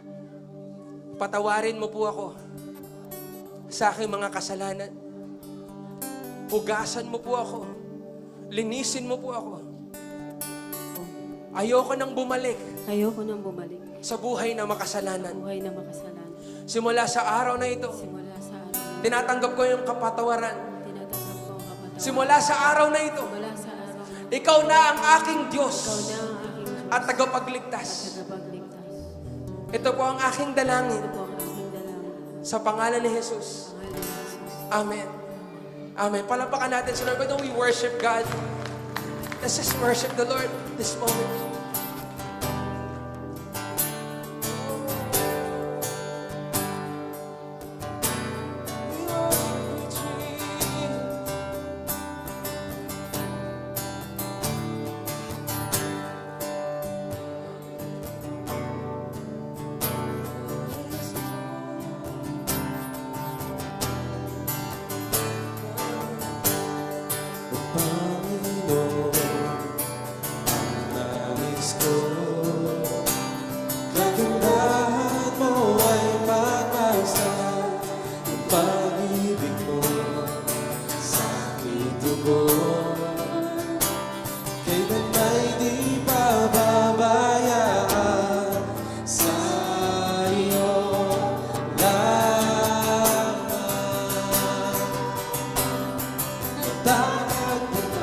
patawarin mo po ako sa aking mga kasalanan. Hugasan mo po ako. Linisin mo po ako. Ayoko nang bumalik Ayoko nang bumalik sa buhay na makasalanan. buhay na makasalanan. Simula sa araw na ito, Simula sa araw na tinatanggap ko yung kapatawaran. tinatanggap ko ang kapatawaran. Simula sa araw na ito, Simula sa araw na ikaw na ang aking Diyos ikaw na ang aking Diyos at tagapagligtas. tagapagligtas. Ito po ang aking dalangin Ito po ang aking dalangin. sa pangalan ni Jesus. Pangalan ni Jesus. Amen. Amen. Palapakan natin si Lord. Why don't we worship God? Let's just worship the Lord this moment. Dapat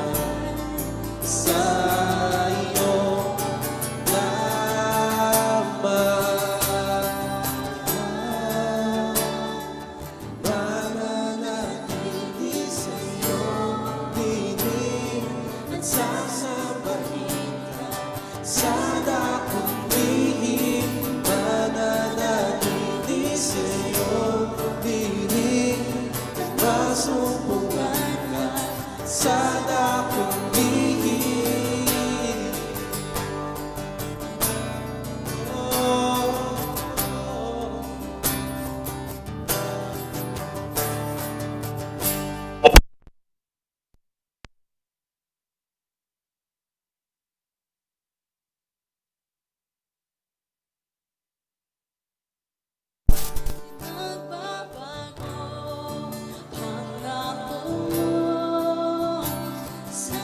sana kong lihim. Magbabago pangako sa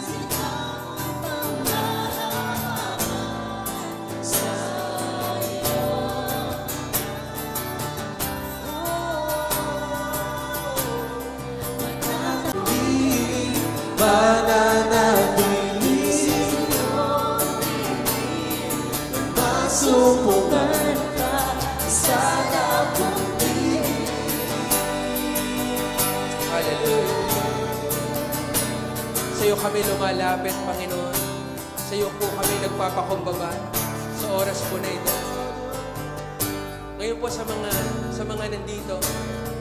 pamamahala sa'yo. Mananatili masupungan ka sa labong Hallelujah. Sa iyo kami lumalapit, Panginoon. Sa iyo po kami nagpapakumbaba sa oras po na ito. Ngayon po sa mga nandito,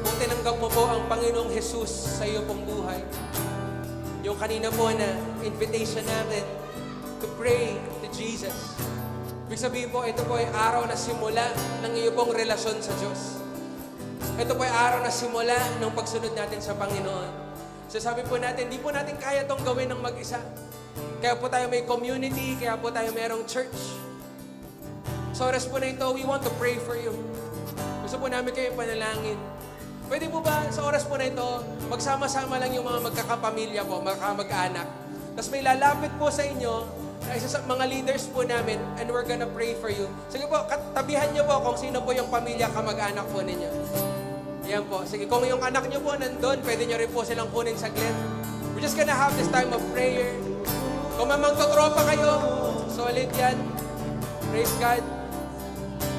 kung tinanggap mo po ang Panginoong Jesus sa iyo pong buhay, yung kanina po na invitation natin to pray to Jesus. Ibig sabihin po, ito po ay araw na simula ng iyo pong relasyon sa Diyos. Ito po ay araw na simula ng pagsunod natin sa Panginoon. So sabi po natin, di po natin kaya itong gawin ng mag-isa. Kaya po tayo may community, kaya po tayo mayroong church. Sa oras po na ito, we want to pray for you. Gusto po namin kayo panalangin. Pwede po ba sa oras po na ito, magsama-sama lang yung mga magkakapamilya po, magkamag-anak. Tapos may lalapit po sa inyo, na isa sa mga leaders po namin, and we're gonna pray for you. Sige po, tabihan niyo po kung sino po yung pamilya kamag-anak po ninyo. Yan po. Sige, kung yung anak niyo po nandun, pwede niyo rin po silang kunin saglit. We're just gonna have this time of prayer. Kung mamagtotropa kayo, solid yan. Praise God.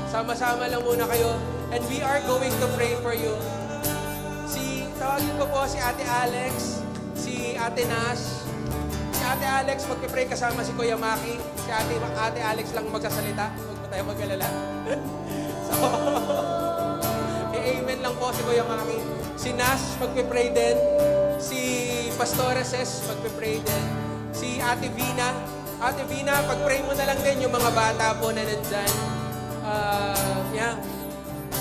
Sama-sama lang muna kayo. And we are going to pray for you. Tawagin ko po si Ate Alex, si Ate Nash. Si Ate Alex, magpipray kasama si Kuya Maki. Si Ate Alex lang magsasalita. Huwag po tayo mag-alala. So, amen lang po si Kuya Maki. Si Nash, magpipray din. Si Pastora Ses, magpipray din. Si Ate Vina. Ate Vina, pag-pray mo na lang din yung mga bata po na nandyan. Yeah.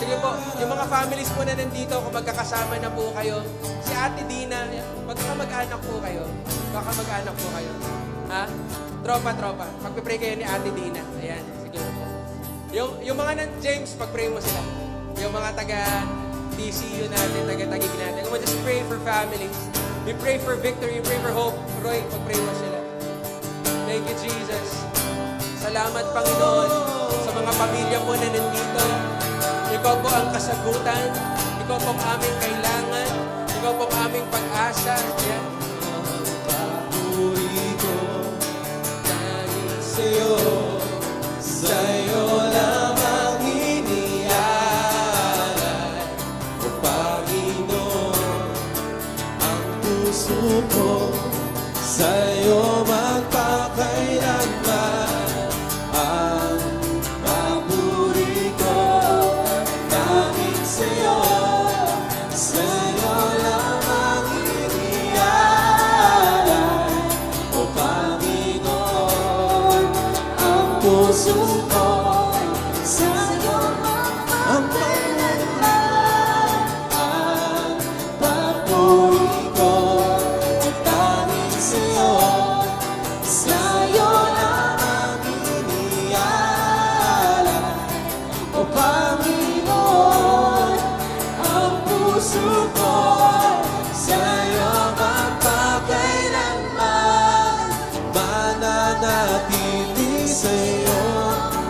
Sige po, yung mga families po na nandito, kung magkakasama na po kayo, si Ate Dina, magkakamag-anak po kayo. Magkakamag-anak po kayo. Ha? Tropa. Pagpipray kayo ni Ate Dina. Ayan, sige po. Yung mga James, pagpray mo sila. Yung mga taga-TCU natin, taga-tagig natin. Come on, just pray for families. We pray for victory, we pray for hope. Roy, pagpray mo sila. Thank you, Jesus. Salamat, Panginoon, sa mga pamilya po na nandito. Ikaw po ang kasagutan. Ikaw po ang aming kailangan. Ikaw po ang aming pag-asa. Yan. Papuri ko dahil sa'yo, sa'yo lamang inialay. O Panginoon, ang puso ko sa'yo magpakailanman. Ang papuri ko dahil sa'yo, sa'yo lamang inialay. O Panginoon, ang puso ko sa'yo magpakailanman. Ang papuri ko dahil sa'yo, sa'yo lamang inialay. O Panginoon, ang puso ko sa'yo magpakailanman. Mananatili sa'yo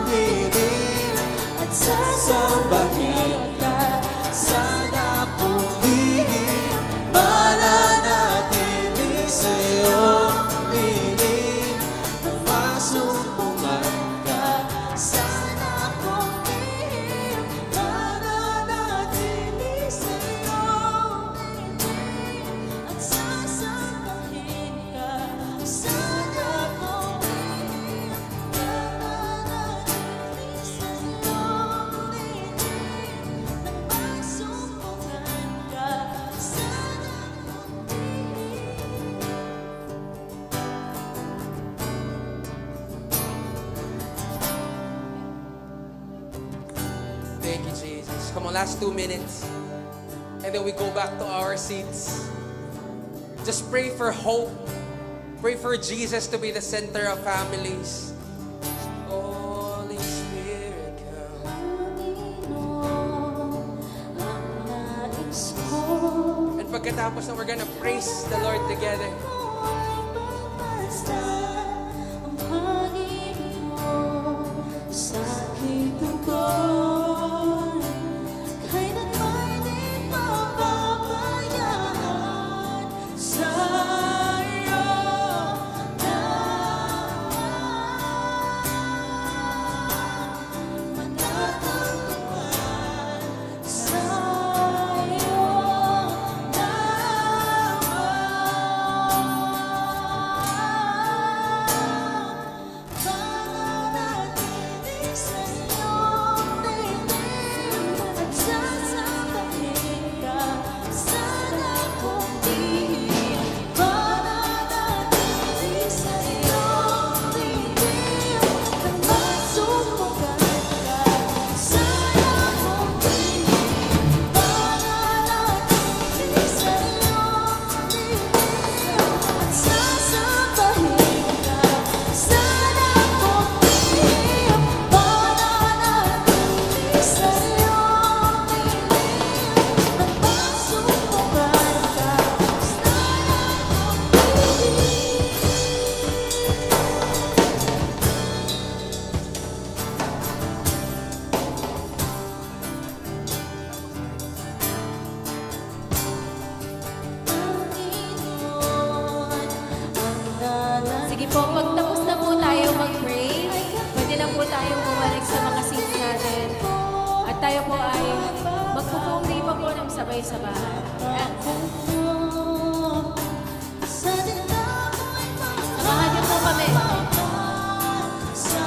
piling at sasambahin ka sa napong lihim. Mananatili sa'yo piling at masumpungan ka sa napong lihim. Mananatili sa'yo at sasabahin ka sa labong mga last 2 minutes. And then we go back to our seats. Just pray for hope. Pray for Jesus to be the center of families. Holy Spirit, come. And pagkatapos na, we're gonna praise the Lord together. Sige po, pag tapos na po tayo mag-pray, pwede na po tayo bumalik sa mga seats natin. At tayo po ay magpupuri pa po ng sabay-sabay. Samahan niyo po kami. Sa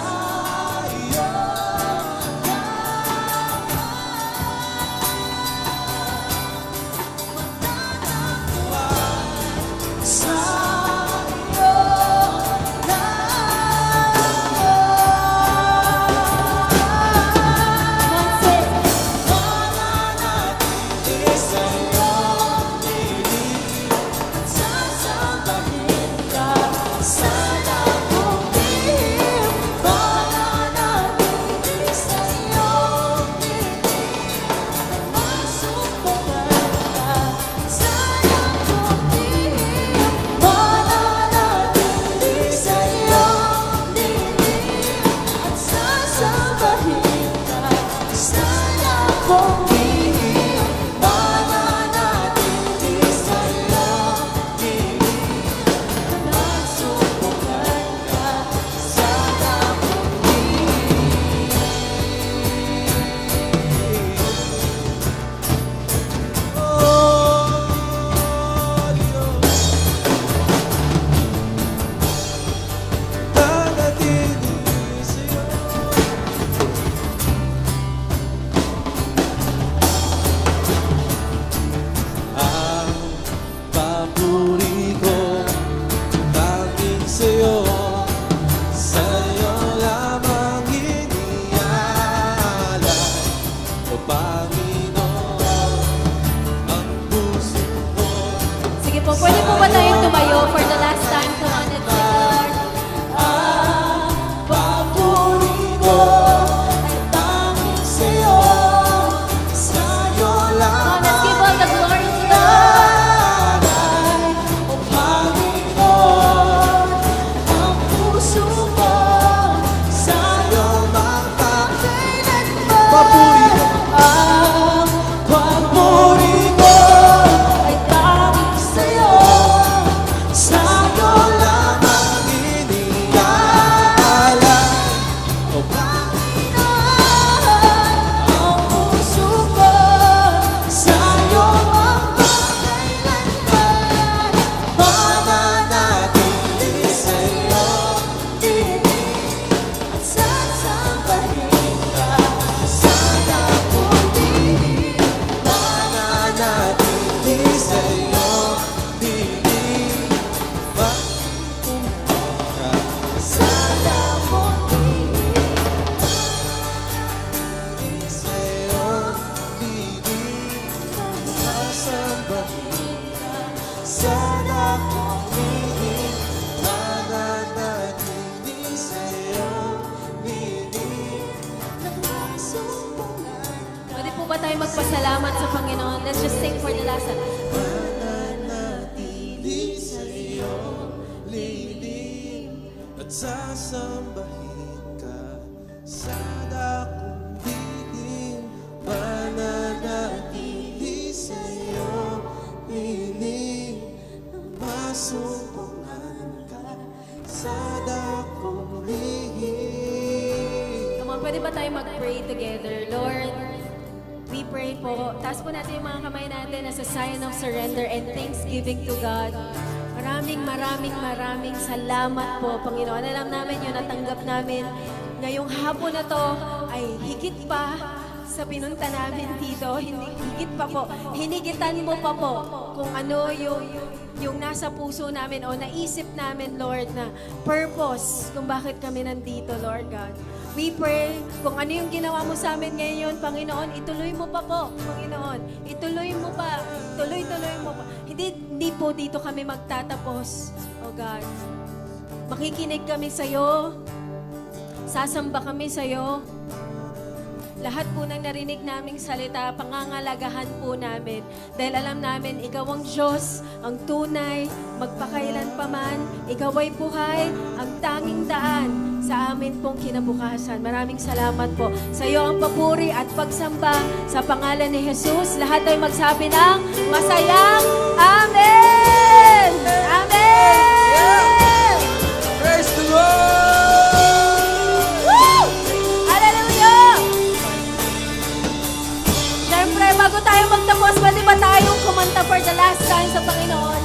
magpasalamat sa Panginoon. Let's just sing for the last time. Mananatili sa'yo, lilim, at sasambahin ka sa dakong dilim. Mananatili sa'yo, lilim, masumpungan ka sa dakong lihim. Come on, pwede ba tayo mag-pray together? Lord, we pray po. Taas po natin yung mga kamay natin as a sign of surrender and thanksgiving to God. Maraming salamat po, Panginoon. Alam namin yun, natanggap namin. Ngayong hapon na to ay higit pa sa pinunta namin dito. Higit pa po. Hinigitan mo pa po kung ano yung nasa puso namin o naisip namin, Lord, na purpose kung bakit kami nandito, Lord God. We pray kung ano yung ginawa mo sa amin ngayon, Panginoon, ituloy mo pa po, Panginoon. Ituloy mo pa. Tuloy-tuloy mo pa. Hindi po dito kami magtatapos, oh God. Makikinig kami sa'yo. Sasamba kami sa'yo. Lahat po ng narinig naming salita, pangangalagahan po namin. Dahil alam namin, ikaw ang Diyos, ang tunay, magpakailan pa man. Ikaw ay buhay, ang tanging daan sa amin pong kinabukasan. Maraming salamat po. Sa iyo ang papuri at pagsamba sa pangalan ni Jesus. Lahat ay magsabi ng masayang Amen! Amen! Praise the Lord! Bago tayo magtapos, pwede ba tayong kumanta for the last time sa Panginoon?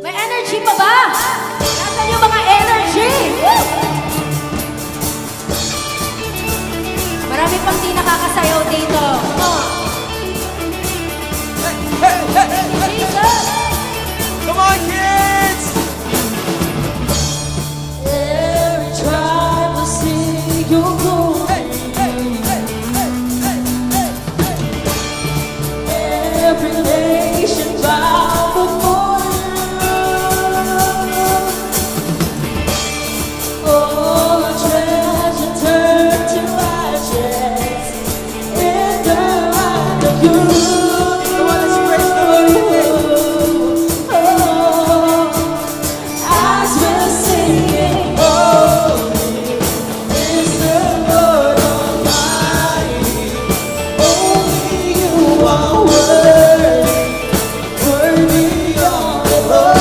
May energy pa ba? Nasaan yung mga energy? Woo! Marami pang di nakakasayaw dito. Jesus! Come on, kids! Every time I see you go, every nation bow before you. All the treasure turned to ashes in the light of you. Come on, let's praise the Lord. Oh, as we're singing, holy is the Lord Almighty. Only you are worthy, worthy of the Lord.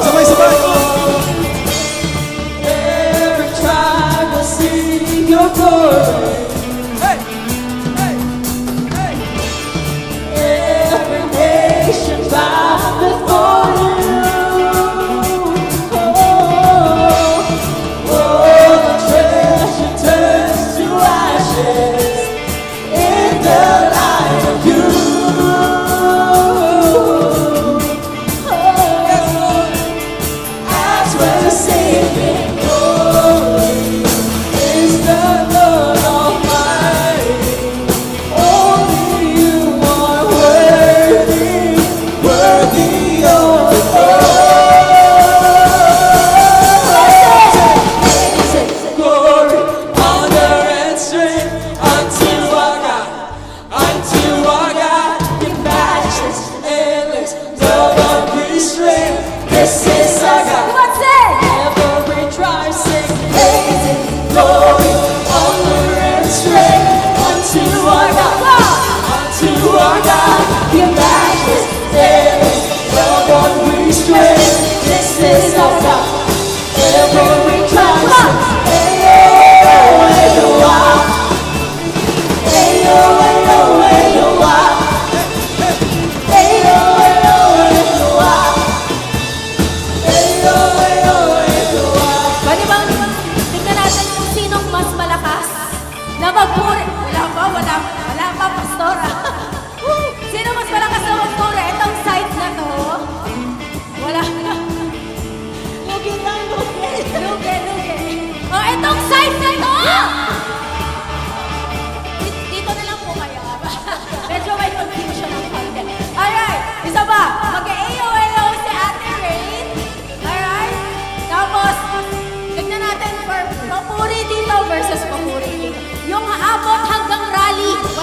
Sabay-sabay! Every tribe will sing your glory. Hey! Hey! Hey! Every nation bow before you. Oh, the treasure turns to ashes in the light of you. As we're singing, holy is the Lord Almighty. Only you are worthy, worthy of the glory, honor, and strength unto our God, your matchless, endless, love unrestrained. This is our God. What's it? Every tribe sing, amazing glory, honor, and strength unto our God, your matchless, endless, love unrestrained. This is our God. Every tribe sing, ayo, ayo, ayo, ayo, ayo, ayo, ayo,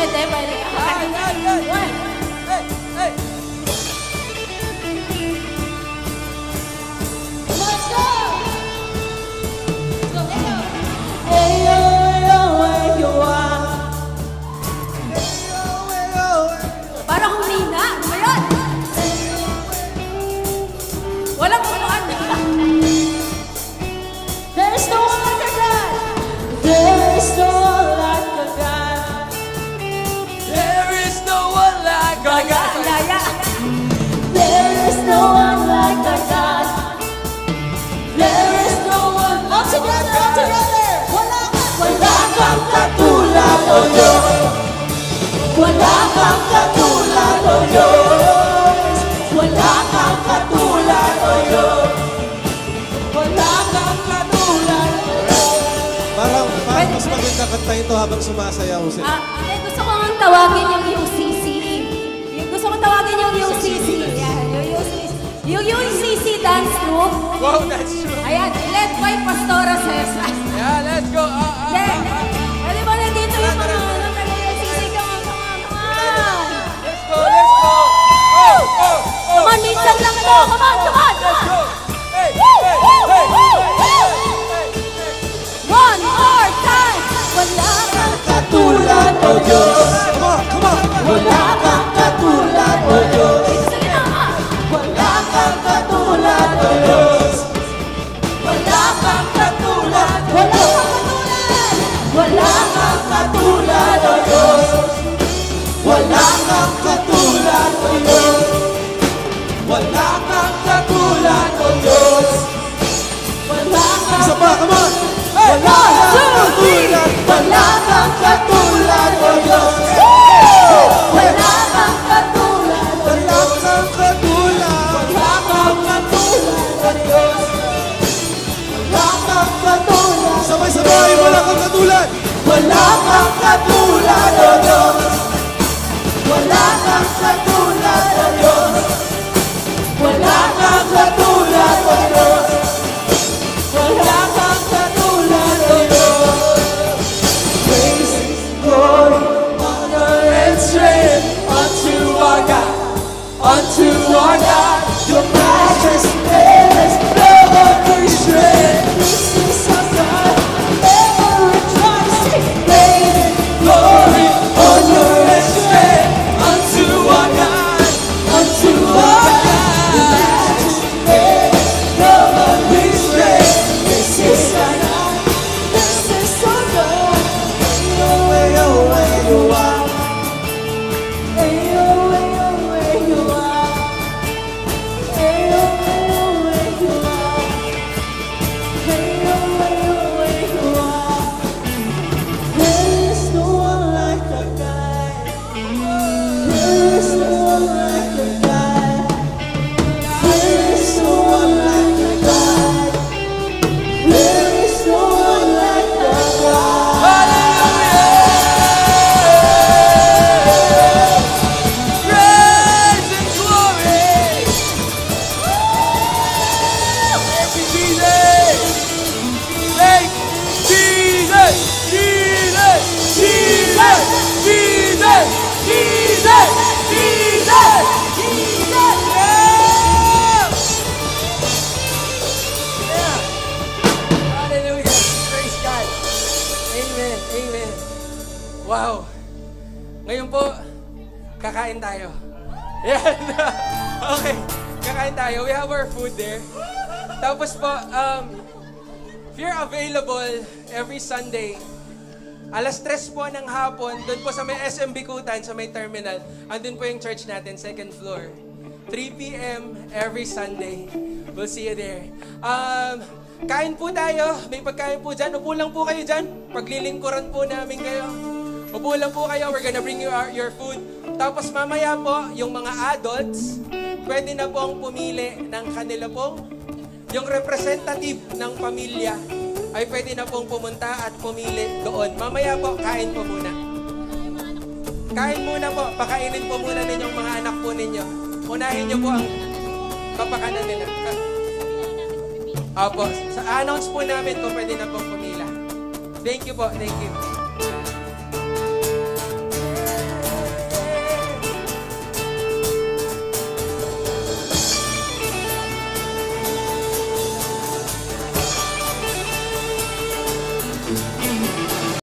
Pwede. One. Hey! Let's go! Ayo, ayo, ayo, Parang humina. Ano ba yun? Walang upuan. There's no one like a God. There's no one like a God. There is no one like our God. Laya. There is no one like a God. There is no one like a God. Wala kang katulad, O Diyos. Wala kang katulad, O Diyos. Wala kang katulad, O Diyos. Wala kang katulad, O Diyos. Parang mas maganda kanta ito habang sumasayaw sila. Gusto ko nga tawagin yung UCC. Gusto ko tawagin yung UCC. Yan, yung UCC. Yung UCC dance group. Wow, that's true. Ayan, led by Pastora Cesar. Yeah, let's go. Yeah. Pwede ba nandito yung mga UCC? Come on. Let's go. Oh. Come on, minsan lang ito. Come on. Hey. One more time. Wala kang Katulad, O Diyos. Come on! Wala kang katulad, O Diyos. Sige na nga. Wala kang katulad, O Diyos. Wala kang katulad, O Diyos. Wala kang katulad, O Diyos. Wala kang katulad, O Diyos. Wala kang katulad, O Diyos. Wala kang Isa pa, come on! Wala kang katulad. Wala kang katulad, O Diyos. Wala kang katulad, O Wala kang katulad! Wala kang katulad, O Diyos. Wala kang katulad. Sabay-sabay, wala kang katulad! Wala kang katulad, O Diyos. Wala kang katulad, O Diyos. Wala kang katulad, O Diyos. Wala kang katulad, O Diyos. Praise, glory, honor, and strength unto our God. Unto our God, your majesty, love, restraint. This is our God, ever rejoicing. Praise, glory, honor, and strength unto our God. Unto our God, your majesty, love, restraint. This is our God. This is our God. Ayo, ayo, ayo. Ayo, ayo, ayo, ayo, ayo, ayo, ayo, there is no one like a God. There is no one like a God. There is no one like a God. There is no one like a God. Praise and glory. Thank Jesus. Yeah. Hallelujah. Praise God. Amen. Wow. Ngayon po, kakain tayo. Yan. Okay. Kakain tayo. We have our food there. Tapos po, if you're available every Sunday, alas 3 po ng hapon, doon po sa may SM Bikutan, sa may terminal, andun po yung church natin, second floor. 3 p.m. every Sunday. We'll see you there. Kain po tayo. May pagkain po dyan. Upo lang po kayo dyan. Paglilingkuran po namin kayo. Upo lang po kayo. We're gonna bring you your food. Tapos mamaya po, yung mga adults, pwede na pong pumili ng kanila pong, yung representative ng pamilya, ay pwede na pong pumunta at pumili doon. Mamaya po, kain po muna. Kain muna po. Pakainin po muna ninyong mga anak po ninyo. Unahin niyo po ang papakanan nila. Opo, sa announce po namin kung pwede na pong pumila. Thank you po, thank you.